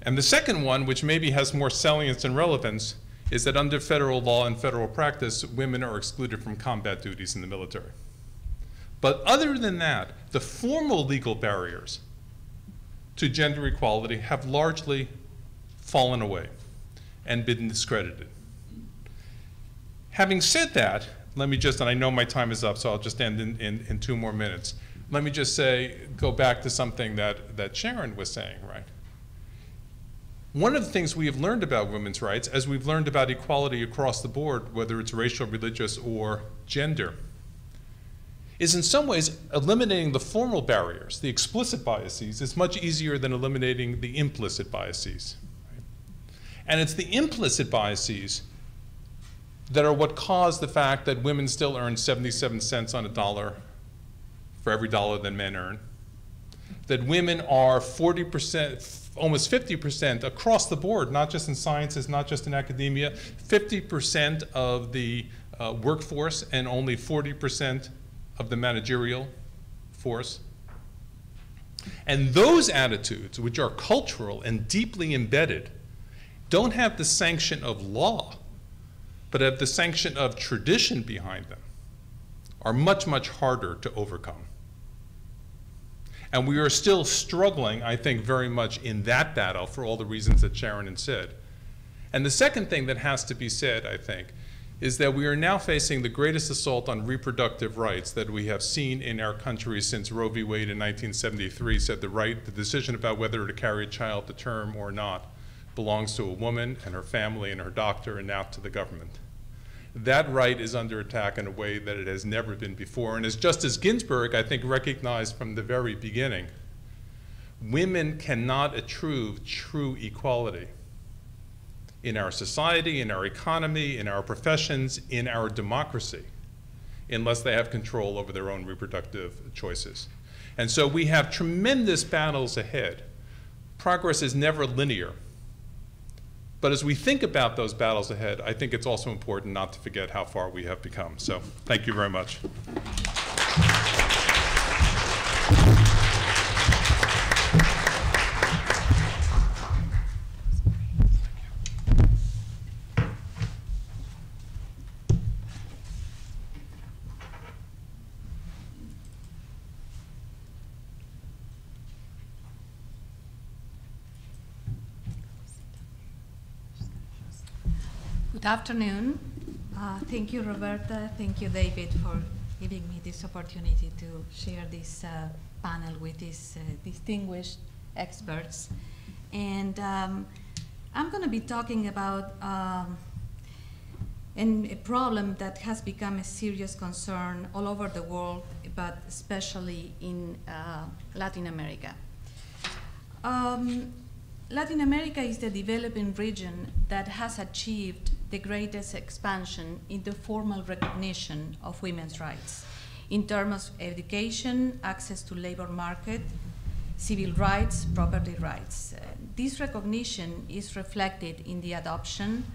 And the second one, which maybe has more salience and relevance, is that under federal law and federal practice, women are excluded from combat duties in the military. But other than that, the formal legal barriers to gender equality have largely fallen away and been discredited. Having said that, let me just, and I know my time is up, so I'll just end in 2 more minutes. Let me just say, go back to something that Sharon was saying, right? One of the things we have learned about women's rights, as we've learned about equality across the board, whether it's racial, religious, or gender, is in some ways eliminating the formal barriers, the explicit biases, is much easier than eliminating the implicit biases. Right? And it's the implicit biases that are what cause the fact that women still earn 77 cents on a dollar for every dollar that men earn, that women are 40%, almost 50% across the board, not just in sciences, not just in academia, 50% of the workforce and only 40% of the managerial force. And those attitudes, which are cultural and deeply embedded, don't have the sanction of law, but have the sanction of tradition behind them, are much, much harder to overcome. And we are still struggling, I think, very much in that battle for all the reasons that Sharon had said. And the second thing that has to be said, I think, is that we are now facing the greatest assault on reproductive rights that we have seen in our country since Roe v. Wade in 1973 said the decision about whether to carry a child to term or not belongs to a woman and her family and her doctor and not to the government. That right is under attack in a way that it has never been before. And as Justice Ginsburg, I think, recognized from the very beginning, women cannot achieve true equality in our society, in our economy, in our professions, in our democracy, unless they have control over their own reproductive choices. And so we have tremendous battles ahead. Progress is never linear. But as we think about those battles ahead, I think it's also important not to forget how far we have become. So thank you very much. Good afternoon. Thank you, Roberta. Thank you, David, for giving me this opportunity to share this panel with these distinguished experts. And I'm going to be talking about a problem that has become a serious concern all over the world, but especially in Latin America. Latin America is the developing region that has achieved the greatest expansion in the formal recognition of women's rights in terms of education, access to labor market, civil rights, property rights. This recognition is reflected in the adoption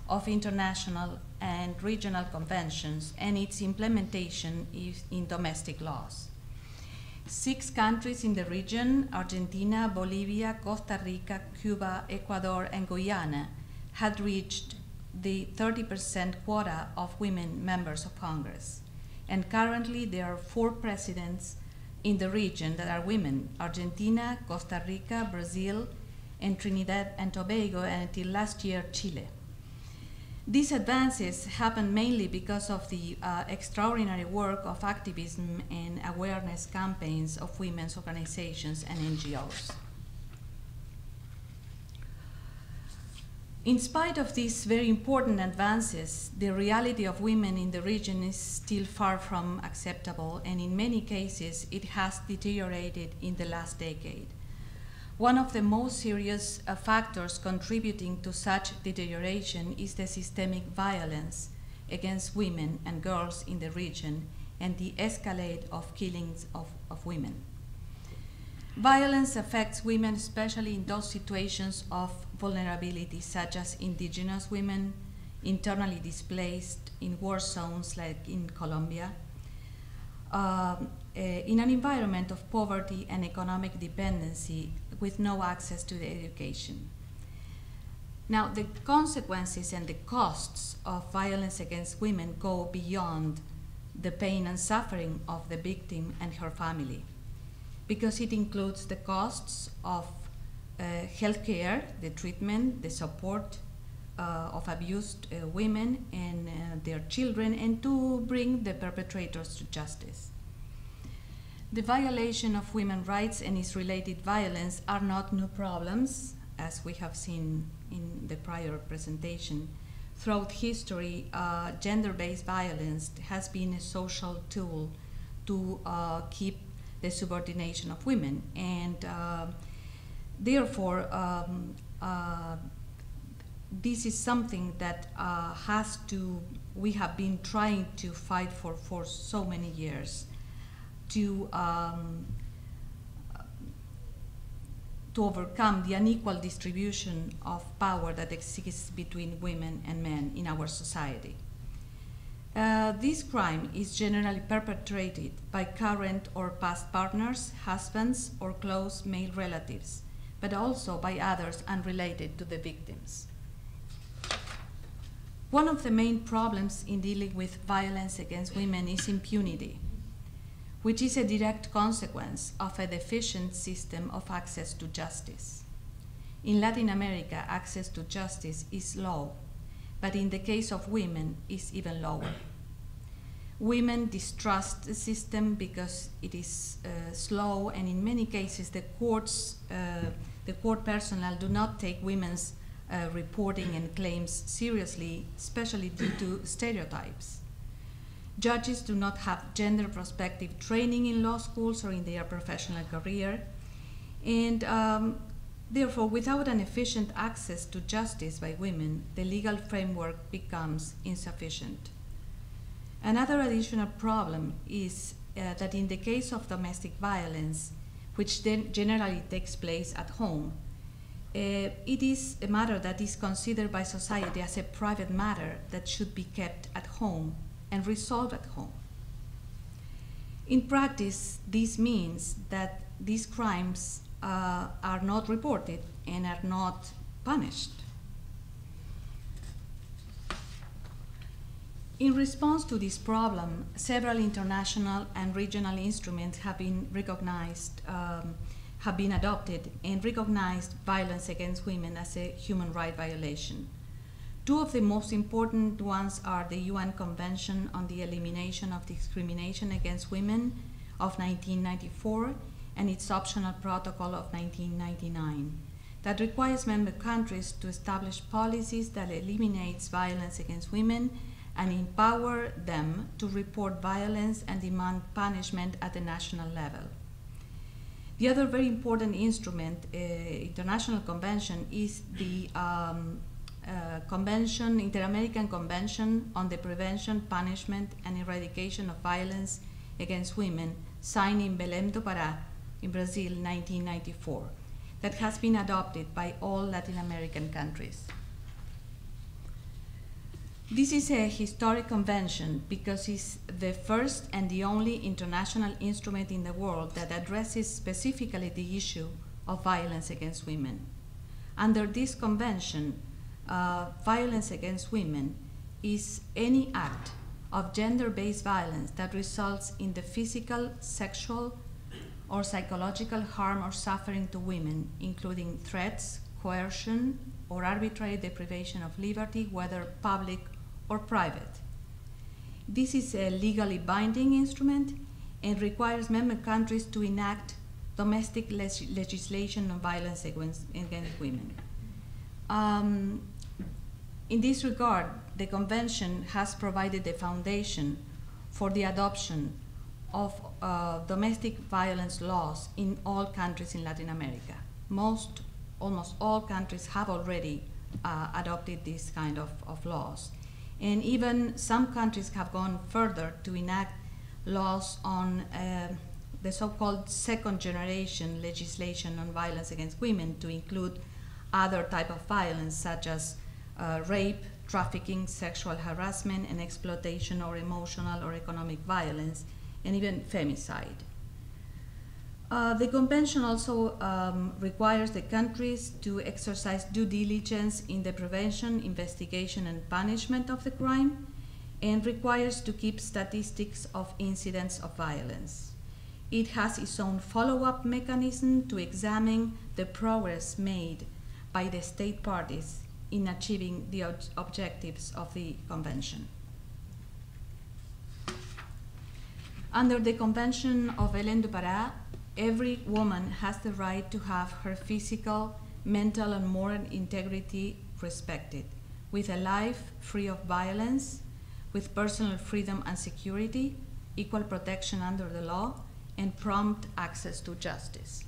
of international and regional conventions and its implementation is in domestic laws. 6 countries in the region, Argentina, Bolivia, Costa Rica, Cuba, Ecuador, and Guyana, had reached the 30% quota of women members of Congress. And currently there are 4 presidents in the region that are women: Argentina, Costa Rica, Brazil, and Trinidad and Tobago, and until last year, Chile. These advances happen mainly because of the extraordinary work of activism and awareness campaigns of women's organizations and NGOs. In spite of these very important advances, the reality of women in the region is still far from acceptable, and in many cases it has deteriorated in the last decade. One of the most serious factors contributing to such deterioration is the systemic violence against women and girls in the region and the escalate of killings of women. Violence affects women especially in those situations of vulnerability, such as indigenous women, internally displaced in war zones like in Colombia, in an environment of poverty and economic dependency with no access to the education. Now, the consequences and the costs of violence against women go beyond the pain and suffering of the victim and her family, because it includes the costs of health care, the treatment, the support of abused women and their children, and to bring the perpetrators to justice. The violation of women's rights and its related violence are not new problems, as we have seen in the prior presentation. Throughout history, gender-based violence has been a social tool to keep the subordination of women, and therefore this is something that we have been trying to fight for so many years, to overcome the unequal distribution of power that exists between women and men in our society. This crime is generally perpetrated by current or past partners, husbands, or close male relatives, but also by others unrelated to the victims. One of the main problems in dealing with violence against women is impunity, which is a direct consequence of a deficient system of access to justice. In Latin America, access to justice is low, but in the case of women, it's even lower. Women distrust the system because it is slow, and in many cases the court personnel do not take women's reporting and claims seriously, especially due to stereotypes. Judges do not have gender prospective training in law schools or in their professional career, and therefore, without an efficient access to justice by women, the legal framework becomes insufficient. Another additional problem is that in the case of domestic violence, which then generally takes place at home, it is a matter that is considered by society as a private matter that should be kept at home and resolved at home. In practice, this means that these crimes are not reported and are not punished. In response to this problem, several international and regional instruments have been recognized, have been adopted and recognized violence against women as a human right violation. Two of the most important ones are the UN Convention on the Elimination of Discrimination Against Women of 1994 and its optional protocol of 1999 that requires member countries to establish policies that eliminates violence against women and empower them to report violence and demand punishment at the national level. The other very important instrument, international convention, is the Inter-American Convention on the Prevention, Punishment, and Eradication of Violence Against Women, signed in Belém do Pará, in Brazil, 1994, that has been adopted by all Latin American countries. This is a historic convention because it's the first and the only international instrument in the world that addresses specifically the issue of violence against women. Under this convention, violence against women is any act of gender-based violence that results in the physical, sexual, or psychological harm or suffering to women, including threats, coercion, or arbitrary deprivation of liberty, whether public or private. This is a legally binding instrument and requires member countries to enact domestic legislation on violence against women. In this regard, the Convention has provided the foundation for the adoption of domestic violence laws in all countries in Latin America. Almost all countries have already adopted this kind of laws. And even some countries have gone further to enact laws on the so-called second generation legislation on violence against women to include other types of violence such as rape, trafficking, sexual harassment, and exploitation or emotional or economic violence, and even femicide. The Convention also requires the countries to exercise due diligence in the prevention, investigation, and punishment of the crime, and requires to keep statistics of incidents of violence. It has its own follow-up mechanism to examine the progress made by the state parties in achieving the objectives of the Convention. Under the Convention of Belém do Pará, every woman has the right to have her physical, mental, and moral integrity respected, with a life free of violence, with personal freedom and security, equal protection under the law, and prompt access to justice.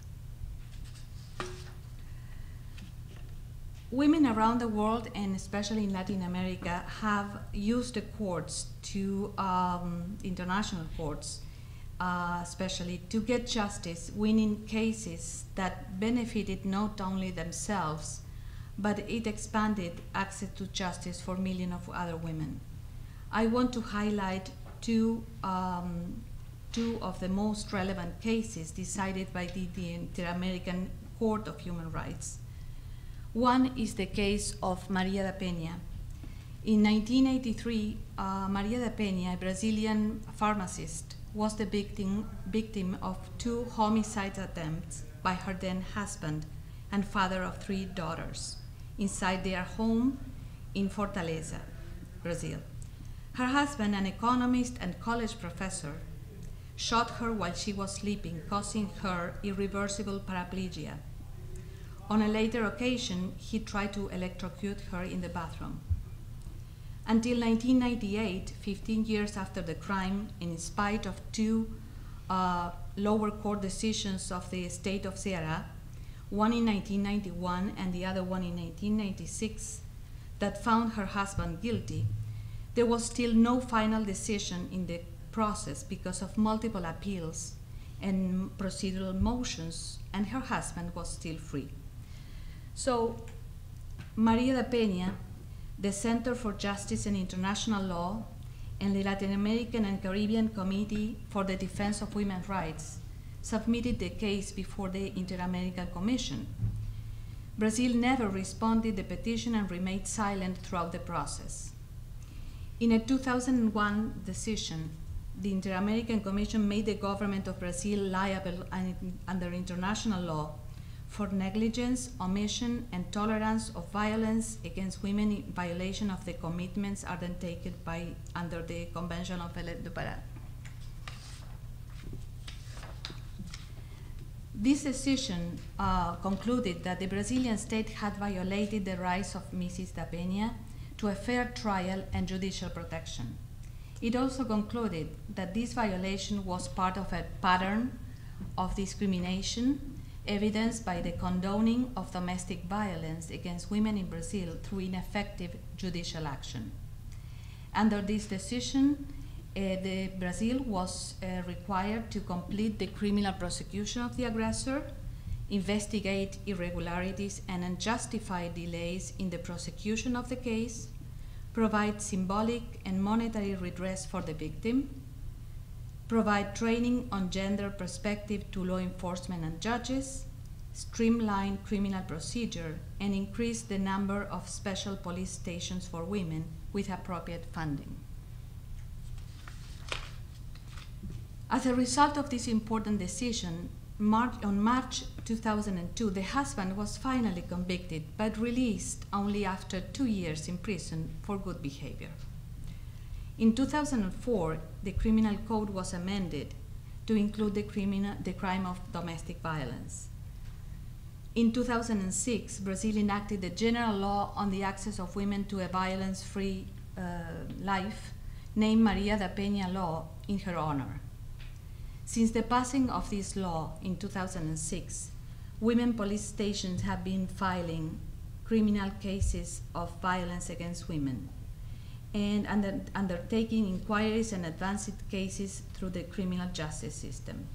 Women around the world, and especially in Latin America, have used the courts to, international courts, especially, to get justice, winning cases that benefited not only themselves, but it expanded access to justice for millions of other women. I want to highlight two of the most relevant cases decided by the Inter-American Court of Human Rights. One is the case of Maria da Penha. In 1983, Maria da Penha, a Brazilian pharmacist, was the victim of 2 homicide attempts by her then husband and father of 3 daughters inside their home in Fortaleza, Brazil. Her husband, an economist and college professor, shot her while she was sleeping, causing her irreversible paraplegia. On a later occasion, he tried to electrocute her in the bathroom. Until 1998, 15 years after the crime, in spite of 2 lower court decisions of the state of Ceará, one in 1991 and the other one in 1996, that found her husband guilty, there was still no final decision in the process because of multiple appeals and procedural motions, and her husband was still free. So, Maria da Penha, the Center for Justice and International Law, and the Latin American and Caribbean Committee for the Defense of Women's Rights submitted the case before the Inter-American Commission. Brazil never responded to the petition and remained silent throughout the process. In a 2001 decision, the Inter-American Commission made the government of Brazil liable under international law for negligence, omission, and tolerance of violence against women in violation of the commitments undertaken under the Convention of BELEM du Pará. This decision concluded that the Brazilian state had violated the rights of Mrs. da Penha to a fair trial and judicial protection. It also concluded that this violation was part of a pattern of discrimination evidenced by the condoning of domestic violence against women in Brazil through ineffective judicial action. Under this decision, Brazil was required to complete the criminal prosecution of the aggressor, investigate irregularities and unjustified delays in the prosecution of the case, provide symbolic and monetary redress for the victim, provide training on gender perspective to law enforcement and judges, streamline criminal procedure, and increase the number of special police stations for women with appropriate funding. As a result of this important decision, on March 2002, the husband was finally convicted but released only after 2 years in prison for good behavior. In 2004, the criminal code was amended to include the crime of domestic violence. In 2006, Brazil enacted the general law on the access of women to a violence-free life, named Maria da Penha Law in her honor. Since the passing of this law in 2006, women police stations have been filing criminal cases of violence against women and undertaking inquiries and advanced cases through the criminal justice system.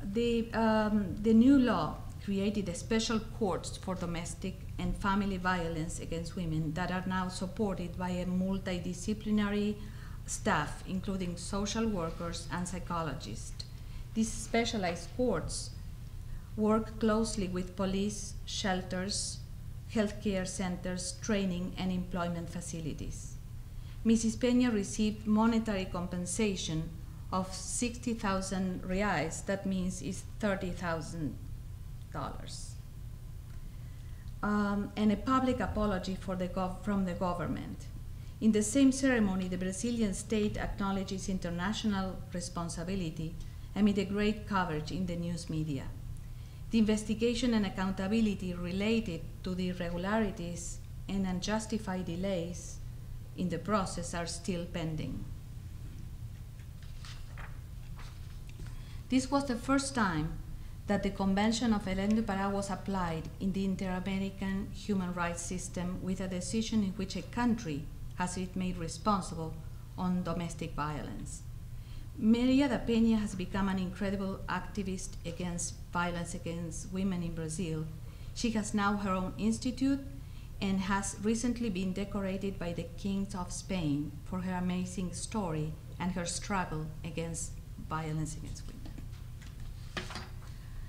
The new law created special courts for domestic and family violence against women that are now supported by a multidisciplinary staff, including social workers and psychologists. These specialized courts work closely with police, shelters, healthcare centers, training, and employment facilities. Mrs. Penha received monetary compensation of 60,000 reais, that means it's $30,000, and a public apology from the government. In the same ceremony, the Brazilian state acknowledges international responsibility amid a great coverage in the news media. The investigation and accountability related to the irregularities and unjustified delays in the process are still pending. This was the first time that the Convention of BELEM du Pará was applied in the inter-American human rights system with a decision in which a country has been made responsible on domestic violence. Maria da Penha has become an incredible activist against violence against women in Brazil. She has now her own institute and has recently been decorated by the King of Spain for her amazing story and her struggle against violence against women.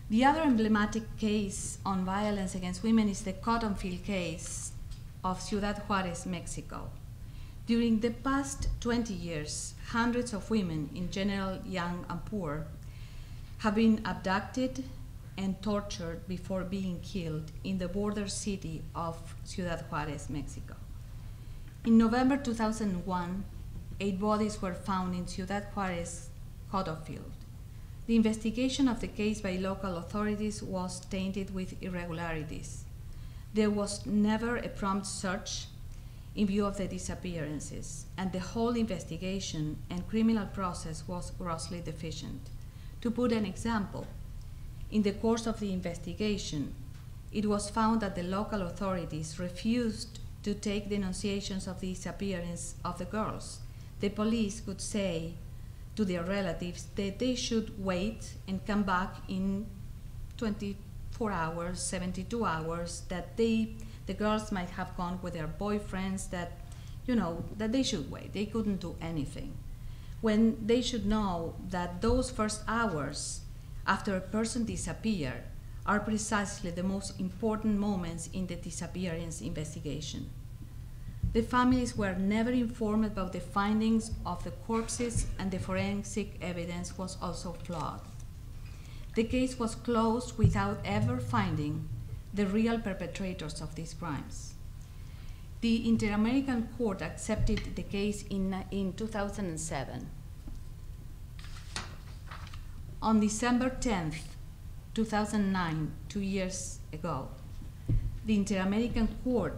The other emblematic case on violence against women is the cotton field case of Ciudad Juárez, Mexico. During the past 20 years, hundreds of women, in general young and poor, have been abducted and tortured before being killed in the border city of Ciudad Juárez, Mexico. In November 2001, 8 bodies were found in Ciudad Juárez cotton field. The investigation of the case by local authorities was tainted with irregularities. There was never a prompt search in view of the disappearances, and the whole investigation and criminal process was grossly deficient. To put an example, in the course of the investigation, it was found that the local authorities refused to take denunciations of the disappearance of the girls. The police could say to their relatives that they should wait and come back in 24 hours, 72 hours, that the girls might have gone with their boyfriends, that they should wait. They couldn't do anything. When they should know that those first hours after a person disappears are precisely the most important moments in the disappearance investigation. The families were never informed about the findings of the corpses, and the forensic evidence was also flawed. The case was closed without ever finding the real perpetrators of these crimes. The Inter-American Court accepted the case in 2007. On December 10th, 2009, 2 years ago, the Inter-American Court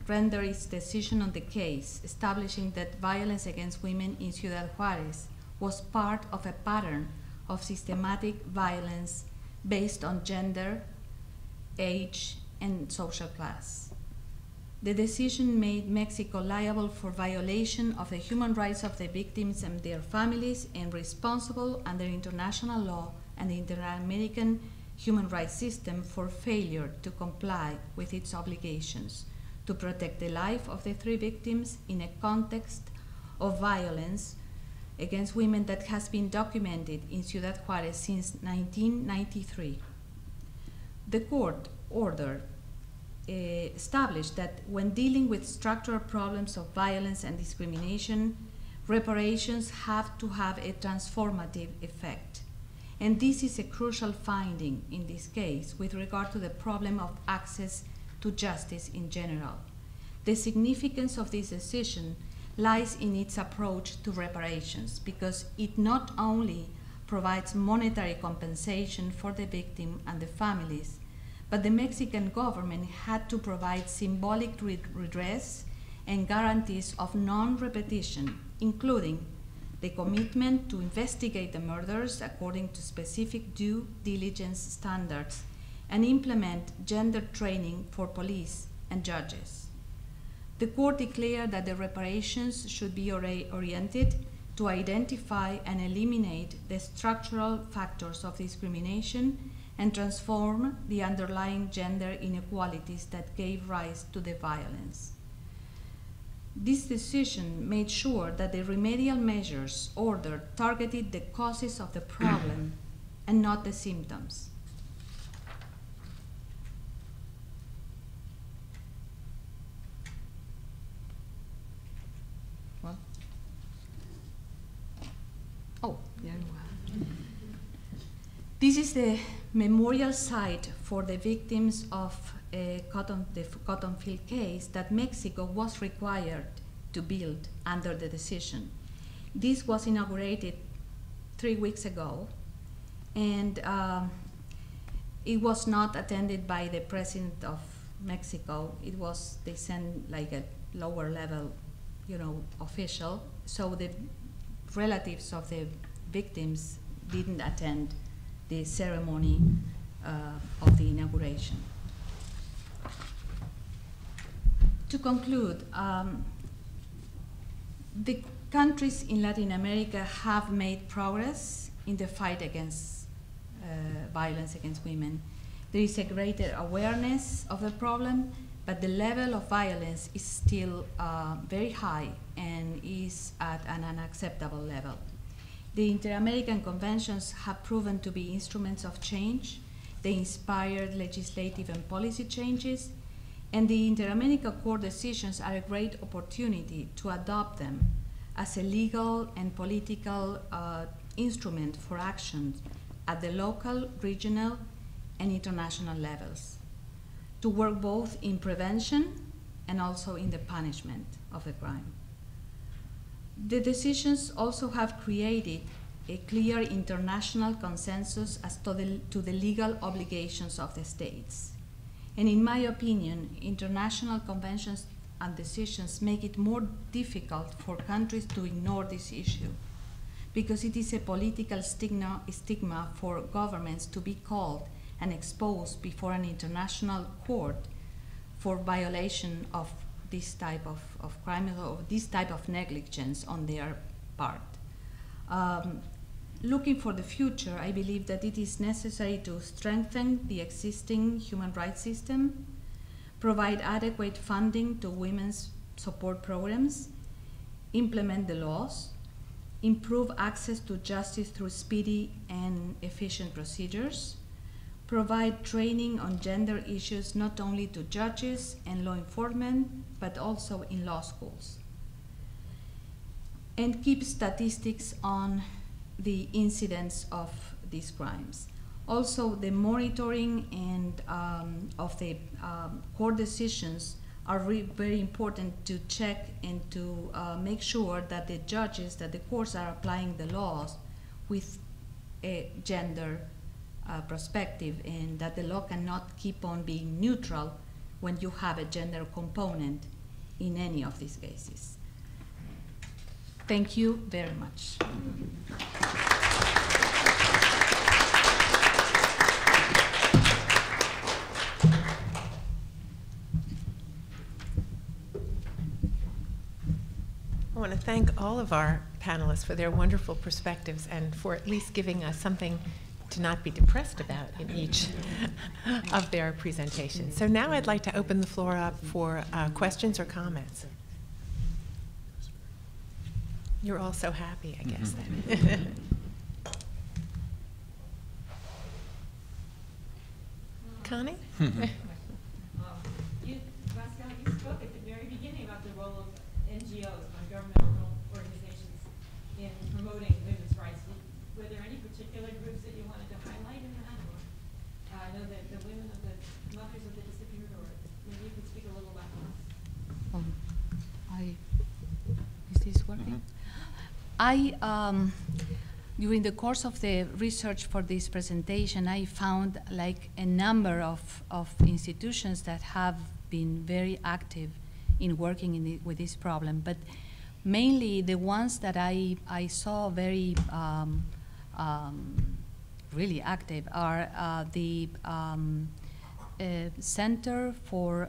rendered its decision on the case, establishing that violence against women in Ciudad Juárez was part of a pattern of systematic violence based on gender, age, and social class. The decision made Mexico liable for violation of the human rights of the victims and their families and responsible under international law and the Inter-American human rights system for failure to comply with its obligations to protect the life of the 3 victims in a context of violence against women that has been documented in Ciudad Juárez since 1993. The court order established that when dealing with structural problems of violence and discrimination, reparations have to have a transformative effect. And this is a crucial finding in this case with regard to the problem of access to justice in general. The significance of this decision lies in its approach to reparations, because it not only provides monetary compensation for the victim and the families, but the Mexican government had to provide symbolic redress and guarantees of non-repetition, including the commitment to investigate the murders according to specific due diligence standards and implement gender training for police and judges. The court declared that the reparations should be oriented to identify and eliminate the structural factors of discrimination and transform the underlying gender inequalities that gave rise to the violence. This decision made sure that the remedial measures ordered targeted the causes of the problem and not the symptoms. What? Oh, there you are. This is the memorial site for the victims of the cotton field case that Mexico was required to build under the decision. This was inaugurated 3 weeks ago, and it was not attended by the President of Mexico. They sent like a lower level, official, so the relatives of the victims didn't attend the ceremony of the inauguration. To conclude, the countries in Latin America have made progress in the fight against violence against women. There is a greater awareness of the problem, but the level of violence is still very high and is at an unacceptable level. The Inter-American Conventions have proven to be instruments of change. They inspired legislative and policy changes, and the Inter-American Court decisions are a great opportunity to adopt them as a legal and political instrument for action at the local, regional, and international levels, to work both in prevention and also in the punishment of the crime. The decisions also have created a clear international consensus as to the legal obligations of the states. And in my opinion, international conventions and decisions make it more difficult for countries to ignore this issue, because it is a political stigma for governments to be called and exposed before an international court for violation of this type of crime or this type of negligence on their part. Looking for the future, I believe that it is necessary to strengthen the existing human rights system, provide adequate funding to women's support programs, implement the laws, improve access to justice through speedy and efficient procedures, provide training on gender issues not only to judges and law enforcement, but also in law schools, and keep statistics on the incidence of these crimes. Also, the monitoring and of the court decisions are very important to check and to make sure that the judges, that the courts are applying the laws with a gender perspective, and that the law cannot keep on being neutral when you have a gender component in any of these cases. Thank you very much. I want to thank all of our panelists for their wonderful perspectives and for at least giving us something to not be depressed about in each of their presentations. So now I'd like to open the floor up for questions or comments. You're all so happy, I guess, then. Connie? Graciela, you spoke at the very beginning about the role of NGOs, non-governmental organizations, in promoting women's rights. Were there any particular groups that you wanted to highlight in that? Or, I know that the women of the mothers of the disappeared, or maybe you could speak a little about that. Is this working? During the course of the research for this presentation, I found like a number of institutions that have been very active in working with this problem, but mainly the ones that I saw very really active are the Center for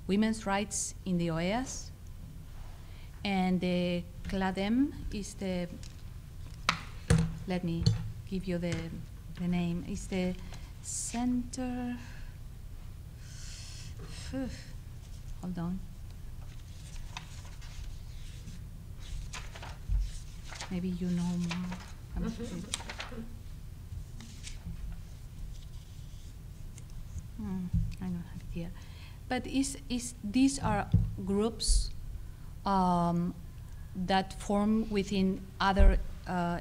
Women's Rights in the OAS, and the CLADEM is the, let me give you the name, is the Center, hold on. Maybe you know more. I don't have it here. But these are groups that form within other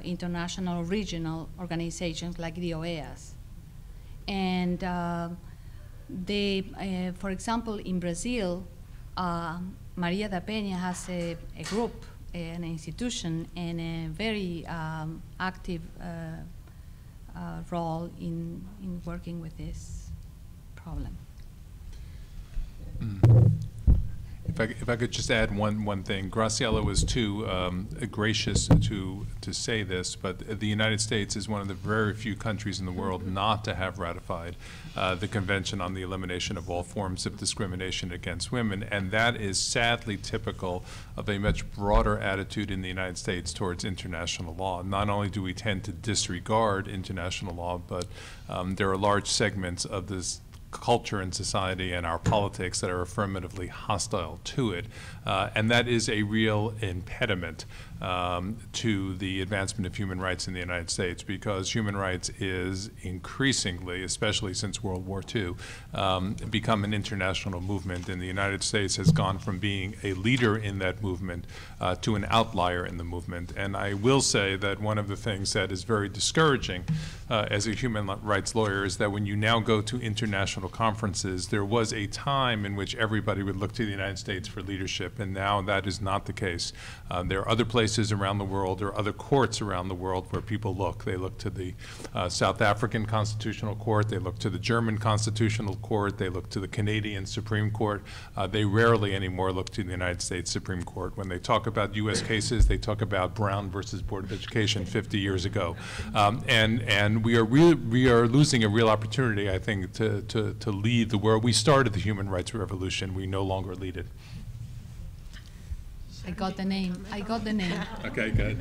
international regional organizations like the OAS. And for example, in Brazil, Maria da Penha has a group, an institution, and a very active role in working with this problem. If I could just add one thing, Graciela was too gracious to say this, but the United States is one of the very few countries in the world not to have ratified the Convention on the Elimination of All Forms of Discrimination Against Women, and that is sadly typical of a much broader attitude in the United States towards international law. Not only do we tend to disregard international law, but there are large segments of this culture and society and our politics that are affirmatively hostile to it. And that is a real impediment to the advancement of human rights in the United States, because human rights is increasingly, especially since World War II, become an international movement, and the United States has gone from being a leader in that movement to an outlier in the movement. And I will say that one of the things that is very discouraging as a human rights lawyer is that when you now go to international conferences, there was a time in which everybody would look to the United States for leadership, and now that is not the case. There are other places around the world, or other courts around the world where people look. They look to the South African Constitutional Court, they look to the German Constitutional Court, they look to the Canadian Supreme Court. They rarely anymore look to the United States Supreme Court. When they talk about U.S. cases, they talk about Brown versus Board of Education 50 years ago. And we are losing a real opportunity, I think, to lead the world. We started the human rights revolution. We no longer lead it. I got the name. Okay, good.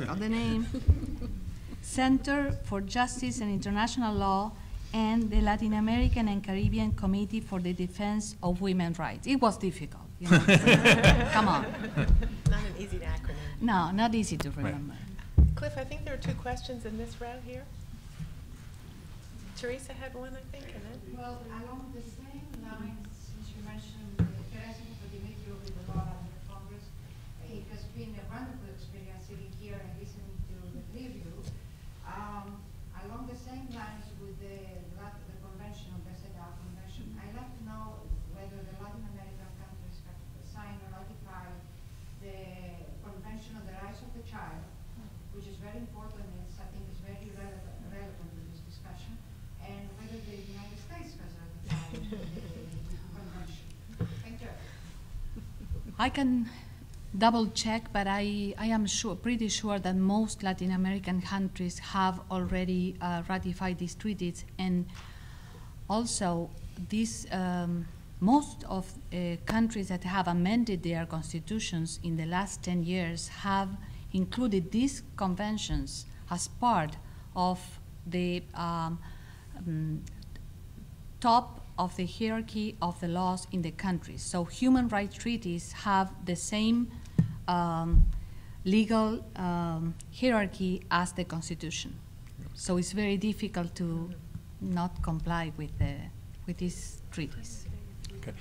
Got the name. Center for Justice and International Law and the Latin American and Caribbean Committee for the Defense of Women's Rights. It was difficult, you know. Come on. Not an easy acronym. No, not easy to remember. Right. Cliff, I think there are two questions in this row here. Teresa had one, I think, and then. Well, along the same lines, since you mentioned the President of the Committee of the Law of Congress, it has been a wonderful experience sitting here and listening to the review. I along the same lines with the convention, the CEDAW convention, I'd like to know whether the Latin American countries have signed or ratified the Convention on the Rights of the Child, which is very important. I think it's very relevant to this discussion, and whether the United States has ratified the convention. Thank you. I can double check, but I am pretty sure that most Latin American countries have already ratified these treaties, and also these most of countries that have amended their constitutions in the last 10 years have included these conventions as part of the top of the hierarchy of the laws in the countries. So human rights treaties have the same legal hierarchy as the Constitution. So it's very difficult to not comply with these treaties. Okay.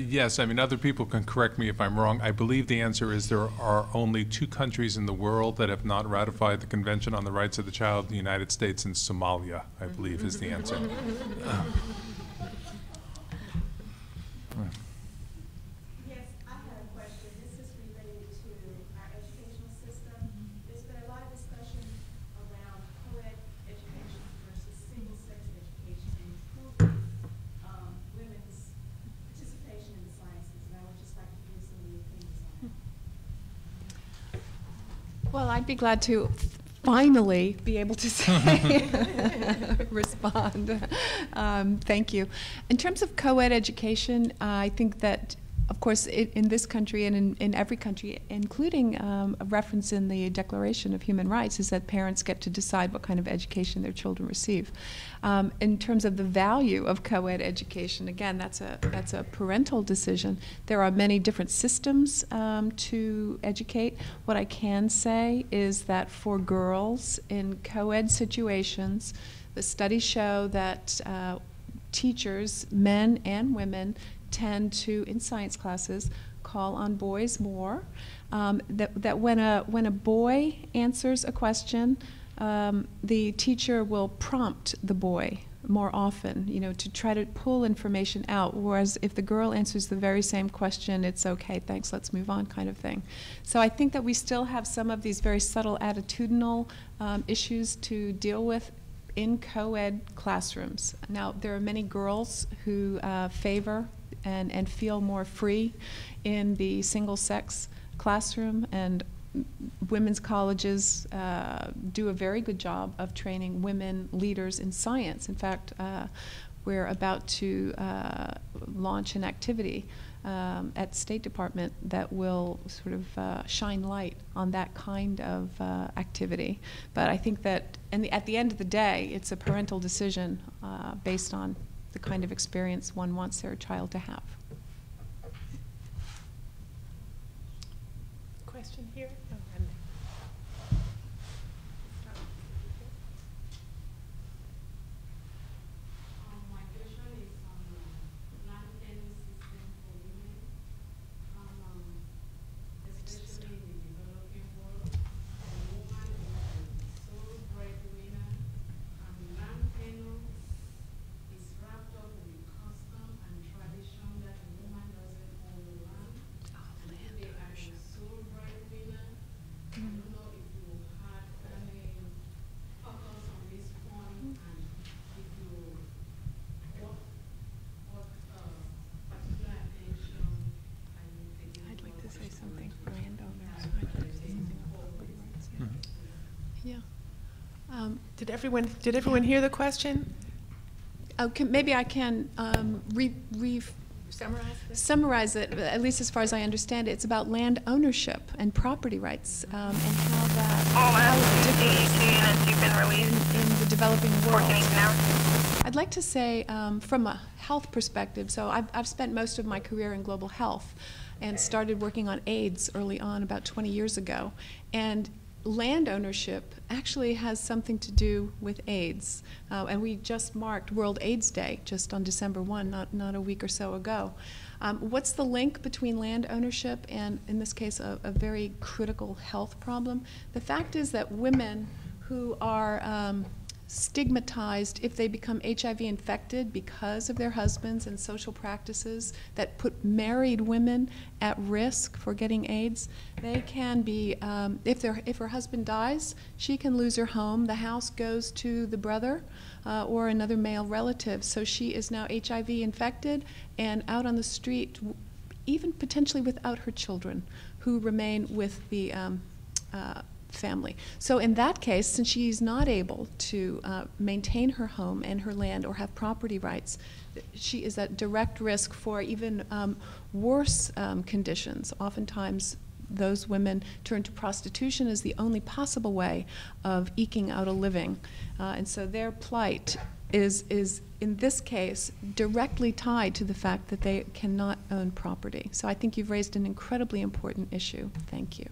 Yes, I mean, other people can correct me if I'm wrong. I believe the answer is there are only 2 countries in the world that have not ratified the Convention on the Rights of the Child, the United States and Somalia, I believe is the answer. Yes, I have a question. This is related to our educational system. There's been a lot of discussion around co-ed education versus single-sex education and improving women's participation in the sciences, and I would just like to hear some of your opinions on that. Well, I'd be glad to finally be able to say, respond. Thank you. In terms of co-ed education, I think that, of course, in this country and in every country, including a reference in the Declaration of Human Rights, is that parents get to decide what kind of education their children receive. In terms of the value of co-ed education, again, that's a parental decision. There are many different systems to educate. What I can say is that for girls in co-ed situations, the studies show that teachers, men and women, tend to, in science classes, call on boys more. That when a boy answers a question, the teacher will prompt the boy more often, to try to pull information out, whereas if the girl answers the very same question, it's okay, thanks, let's move on kind of thing. So I think that we still have some of these very subtle attitudinal issues to deal with in co-ed classrooms. Now, there are many girls who favor and feel more free in the single-sex classroom, and women's colleges do a very good job of training women leaders in science. In fact, we're about to launch an activity at State Department that will sort of shine light on that kind of activity. But I think that at the end of the day, it's a parental decision based on the kind of experience one wants their child to have. Question here? My question is on land tenure system for women, especially in the developing world. A woman is the sole breadwinner, and land tenure is wrapped up in the custom and tradition that a woman doesn't own the land. They are the sole breadwinner. I don't know if you had any focus on this point, and if you what particular attention are you taking? I'd like to say something. Landowners. Yeah. Did everyone hear the question? Maybe I can Summarize this? summarize it, at least as far as I understand it. It's about land ownership and property rights, and how that differs in the developing world. I'd like to say, from a health perspective, so I've spent most of my career in global health and started working on AIDS early on, about 20 years ago. And land ownership actually has something to do with AIDS. And we just marked World AIDS Day just on December 1, not a week or so ago. What's the link between land ownership and, in this case, a very critical health problem? The fact is that women who are stigmatized if they become HIV infected because of their husbands and social practices that put married women at risk for getting AIDS. They can be, if her husband dies, she can lose her home. The house goes to the brother or another male relative. So she is now HIV infected and out on the street, even potentially without her children, who remain with the family. So in that case, since she's not able to maintain her home and her land or have property rights, she is at direct risk for even worse conditions. Oftentimes, those women turn to prostitution as the only possible way of eking out a living. And so their plight is, in this case, directly tied to the fact that they cannot own property. So I think you've raised an incredibly important issue. Thank you.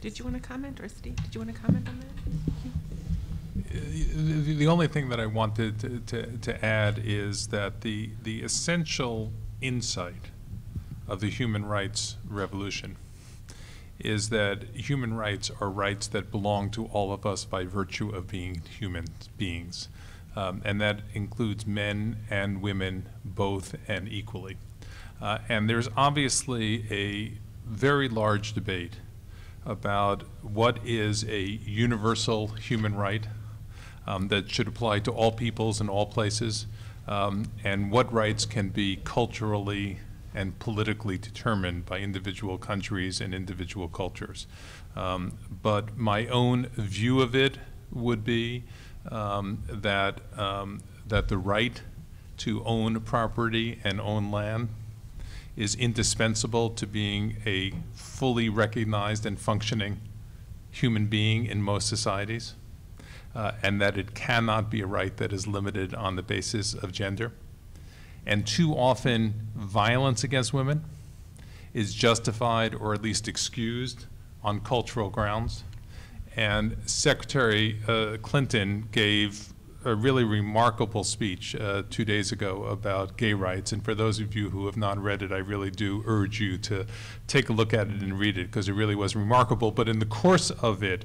Did you want to comment, or Steve, did you want to comment on that? The only thing that I wanted to add is that the essential insight of the human rights revolution is that human rights are rights that belong to all of us by virtue of being human beings. And that includes men and women both and equally. And there's obviously a very large debate about what is a universal human right that should apply to all peoples in all places, and what rights can be culturally and politically determined by individual countries and individual cultures. But my own view of it would be that the right to own property and own land is indispensable to being a fully recognized and functioning human being in most societies, and that it cannot be a right that is limited on the basis of gender. And too often, violence against women is justified or at least excused on cultural grounds. And Secretary Clinton gave a really remarkable speech 2 days ago about gay rights. And for those of you who have not read it, I really do urge you to take a look at it and read it, because it really was remarkable. But in the course of it,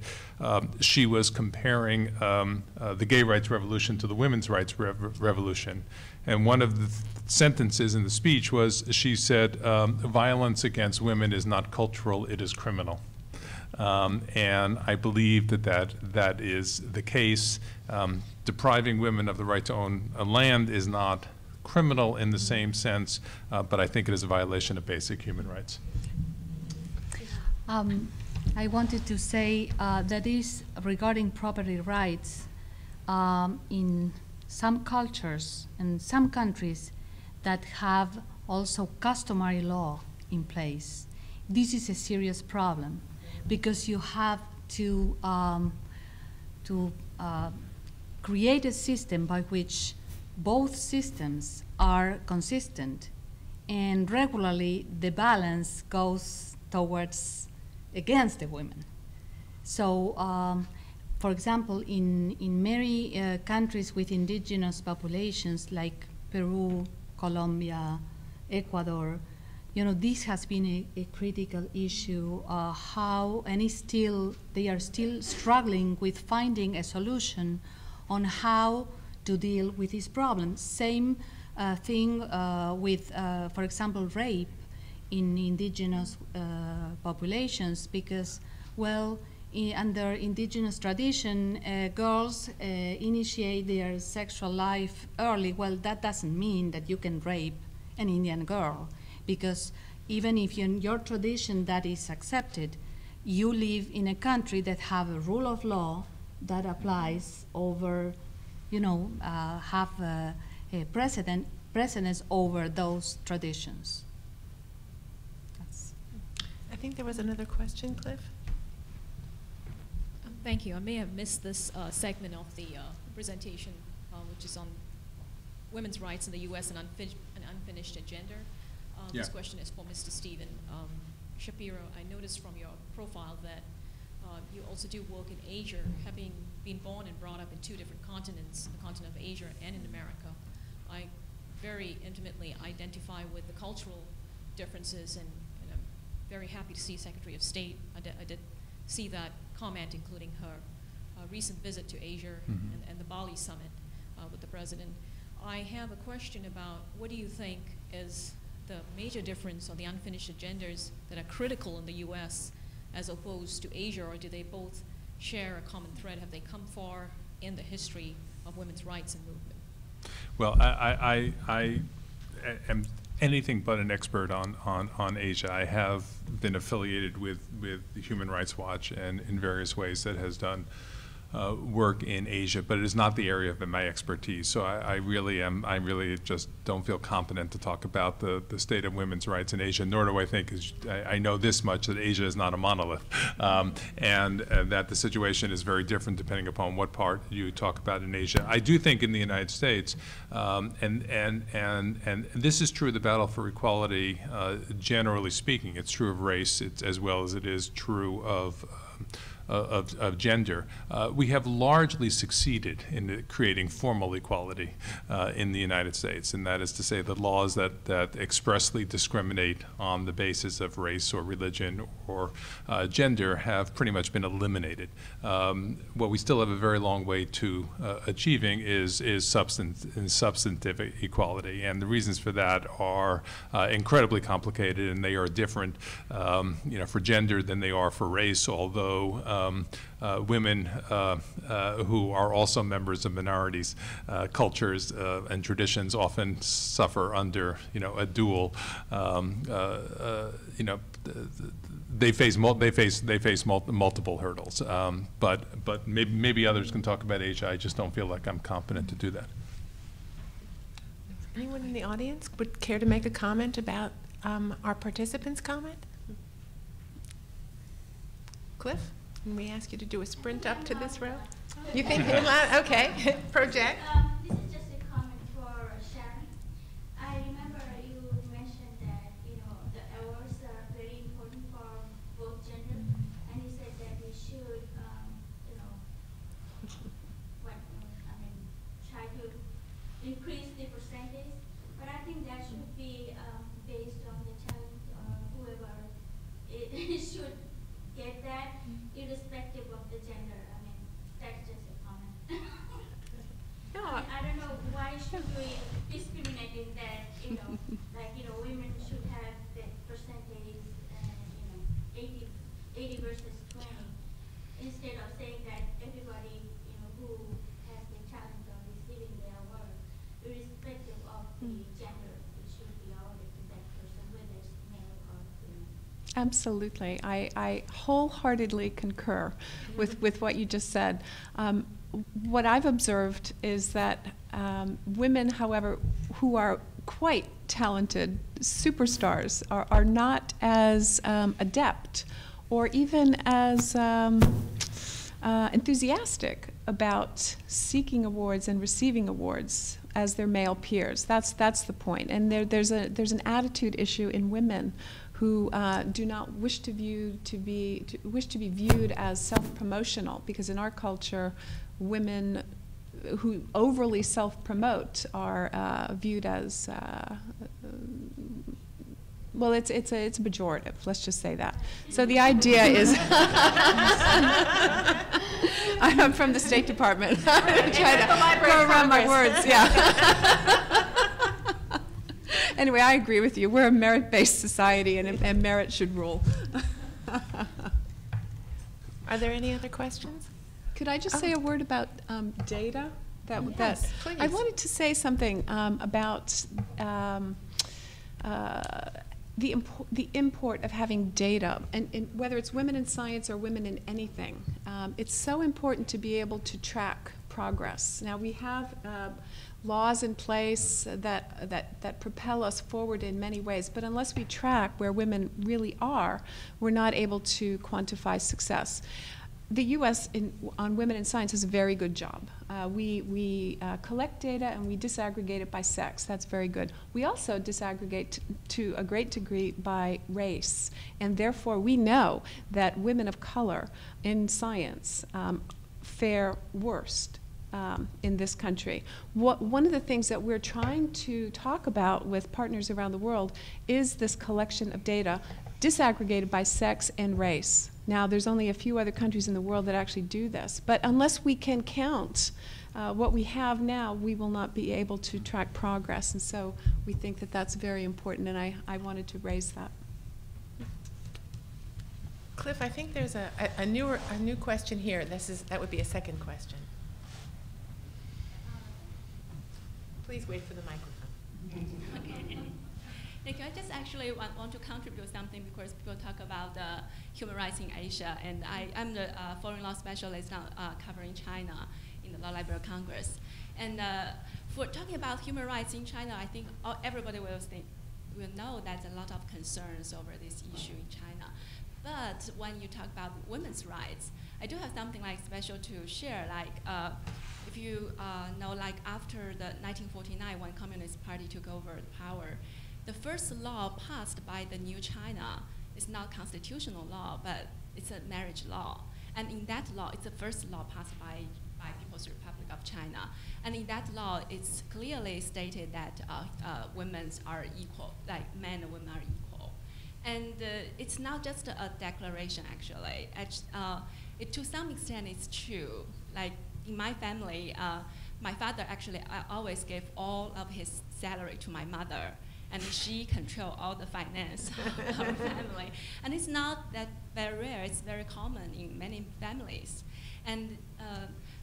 she was comparing the gay rights revolution to the women's rights revolution. And one of the sentences in the speech was, she said, violence against women is not cultural, it is criminal. And I believe that is the case. Depriving women of the right to own land is not criminal in the same sense, but I think it is a violation of basic human rights. I wanted to say that is regarding property rights in some cultures and some countries that have also customary law in place. This is a serious problem, because you have to create a system by which both systems are consistent, and regularly the balance goes towards against the women. So, for example, in many countries with indigenous populations like Peru, Colombia, Ecuador, you know, this has been a critical issue, and they are still struggling with finding a solution on how to deal with this problem. Same thing with, for example, rape in indigenous populations, because, well, under indigenous tradition, girls initiate their sexual life early. Well, that doesn't mean that you can rape an Indian girl, because even if in your tradition that is accepted, you live in a country that have a rule of law that applies over, you know, have a precedence over those traditions. I think there was another question, Cliff. Thank you. I may have missed this segment of the presentation, which is on women's rights in the U.S. and unfinished agenda. This question is for Mr. Stephen Shapiro. I noticed from your profile that you also do work in Asia, having been born and brought up in 2 different continents, the continent of Asia and in America. I very intimately identify with the cultural differences, and I'm very happy to see Secretary of State. I did see that comment, including her recent visit to Asia and the Bali summit with the president. I have a question about what do you think is the major difference on the unfinished agendas that are critical in the U.S. as opposed to Asia, or do they both share a common thread? Have they come far in the history of women's rights and movement? Well, I am anything but an expert on Asia. I have been affiliated with the Human Rights Watch and in various ways that has done work in Asia, but it is not the area of my expertise. So I really just don't feel competent to talk about the state of women's rights in Asia, nor do I think, I know this much, that Asia is not a monolith, and that the situation is very different depending upon what part you talk about in Asia. I do think in the United States, and this is true of the battle for equality, generally speaking. It's true of race as well as it is true of gender. We have largely succeeded in creating formal equality in the United States, and that is to say that laws that expressly discriminate on the basis of race or religion or gender have pretty much been eliminated. What we still have a very long way to achieving is substantive equality, and the reasons for that are incredibly complicated, and they are different, for gender than they are for race, although women who are also members of minorities, cultures and traditions often suffer under, a dual, they face multiple hurdles. But maybe others can talk about Asia. I just don't feel like I'm competent to do that. Anyone in the audience would care to make a comment about our participants' comment? Cliff? Can we ask you to do a sprint up to this row? You think you're allowed? Okay. Project. This is just a comment for Sharon. I remember you mentioned that, the awards are very important for both gender, and you said that we should, try to increase the percentage, but I think that should be based on the talent or whoever it should get that, irrespective of the gender. I mean, that's just a comment. No. I don't know why should we discriminate in that, women should have that percentage, 80 versus 20, instead of saying that everybody, who has the talent of receiving the award, irrespective of the gender, it should be awarded to that person, whether it's male or female. Absolutely. I wholeheartedly concur with what you just said. What I've observed is that women, however, who are quite talented superstars are not as adept or even as enthusiastic about seeking awards and receiving awards as their male peers. That's the point. And there's an attitude issue in women who do not wish to be viewed as self-promotional, because in our culture, women who overly self-promote are viewed as well, it's a pejorative. Let's just say that. So the idea is, I'm from the State Department. I'm trying to go around my words. Yeah. Anyway, I agree with you. We're a merit-based society, and merit should rule. Are there any other questions? Could I just say a word about data? Yes, please. I wanted to say something about the import of having data, and whether it's women in science or women in anything. It's so important to be able to track progress. Now, we have laws in place that propel us forward in many ways, but unless we track where women really are, we're not able to quantify success. The U.S. on women in science does a very good job. We collect data and we disaggregate it by sex. That's very good. We also disaggregate to a great degree by race, and therefore we know that women of color in science fare worst in this country. One of the things that we're trying to talk about with partners around the world is this collection of data disaggregated by sex and race. Now, there's only a few other countries in the world that actually do this, but unless we can count what we have now, we will not be able to track progress, and so we think that that's very important, and I wanted to raise that. Cliff, I think there's a new question here. That would be a second question. Please wait for the microphone. Okay. Thank you. I just actually want to contribute something because people talk about human rights in Asia, and I'm the foreign law specialist now covering China in the Law Library of Congress. And for talking about human rights in China, I think everybody will know that a lot of concerns over this issue in China. But when you talk about women's rights, I do have something like special to share. Like if you know, like after the 1949, when Communist Party took over the power, the first law passed by the new China is not constitutional law, but it's a marriage law. And in that law, it's the first law passed by People's Republic of China. And in that law, it's clearly stated that women are equal, like men and women are equal. And it's not just a declaration, actually. To some extent, it's true. Like in my family, my father actually always gave all of his salary to my mother, and she controlled all the finance of our family. And it's not that very rare. It's very common in many families. And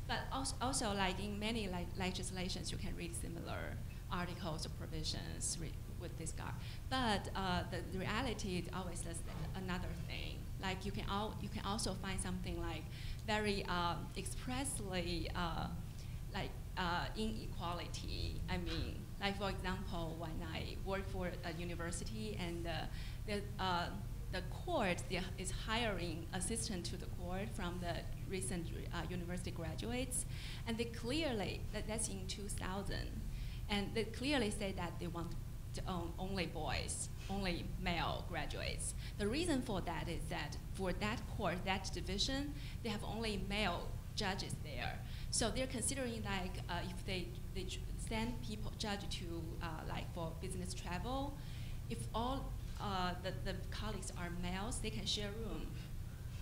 but also like in many legislations, you can read similar articles or provisions with this guard. But the reality always says another thing. Like you can also find something like very expressly inequality. I mean, like for example, when I work for a university and the court is hiring assistant to the court from the recent university graduates, and they clearly, that's in 2000, and they clearly say that they want to own only boys, only male graduates. The reason for that is that for that court, that division, they have only male judges there. So they're considering like if they send judge to like for business travel, if all the colleagues are males, they can share room.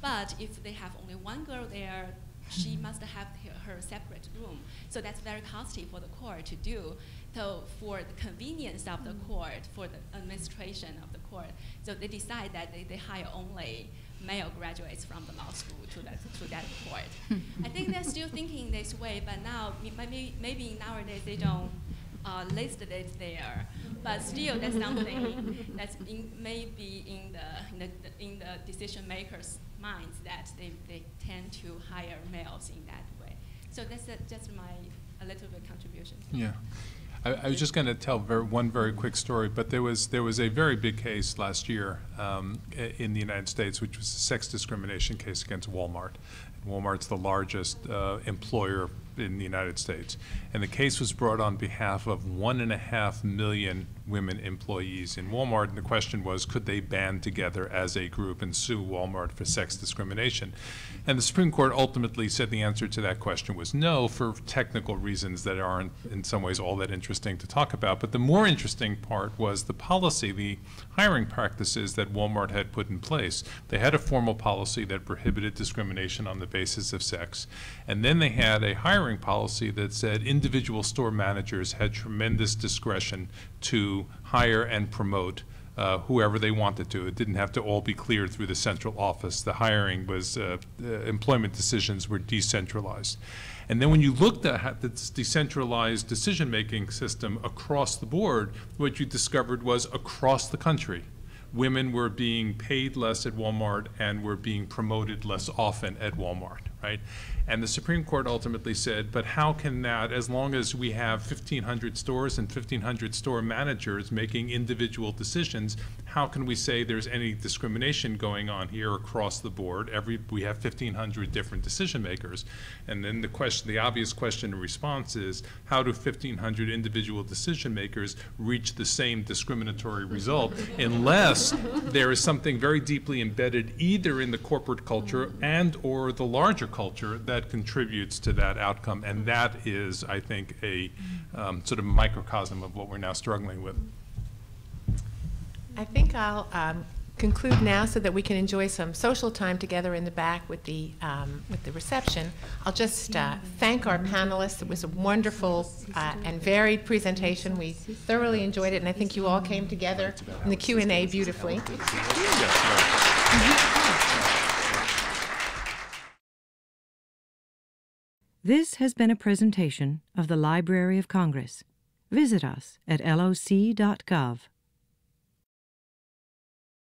But if they have only one girl there, she must have her separate room. So that's very costly for the court to do. So for the convenience of the court, for the administration of the court, so they decide that they hire only male graduates from the law school to that court. I think they're still thinking this way, but now maybe nowadays they don't list it there. But still, that's something that's maybe in the decision makers' minds that they tend to hire males in that way. So that's just a little bit contribution. Yeah. I was just going to tell one very quick story, but there was a very big case last year in the United States, which was a sex discrimination case against Walmart. Walmart's the largest employer in the United States. And the case was brought on behalf of 1.5 million women employees in Walmart. And the question was, could they band together as a group and sue Walmart for sex discrimination? And the Supreme Court ultimately said the answer to that question was no, for technical reasons that aren't in some ways all that interesting to talk about. But the more interesting part was the policy, the hiring practices that Walmart had put in place. They had a formal policy that prohibited discrimination on the basis of sex. And then they had a hiring policy that said individual store managers had tremendous discretion to hire and promote whoever they wanted to. It didn't have to all be cleared through the central office. The hiring was, employment decisions were decentralized. And then when you looked at this decentralized decision-making system across the board, what you discovered was across the country, women were being paid less at Walmart and were being promoted less often at Walmart, right? And the Supreme Court ultimately said, but how can that, as long as we have 1,500 stores and 1,500 store managers making individual decisions, how can we say there's any discrimination going on here across the board? We have 1,500 different decision makers. And then the obvious question in response is, how do 1,500 individual decision makers reach the same discriminatory result unless there is something very deeply embedded either in the corporate culture and or the larger culture that contributes to that outcome? And that is, I think, a sort of microcosm of what we're now struggling with. I think I'll conclude now so that we can enjoy some social time together in the back with the reception. I'll just thank our panelists. It was a wonderful and varied presentation. We thoroughly enjoyed it, and I think you all came together in the Q&A beautifully. This has been a presentation of the Library of Congress. Visit us at loc.gov.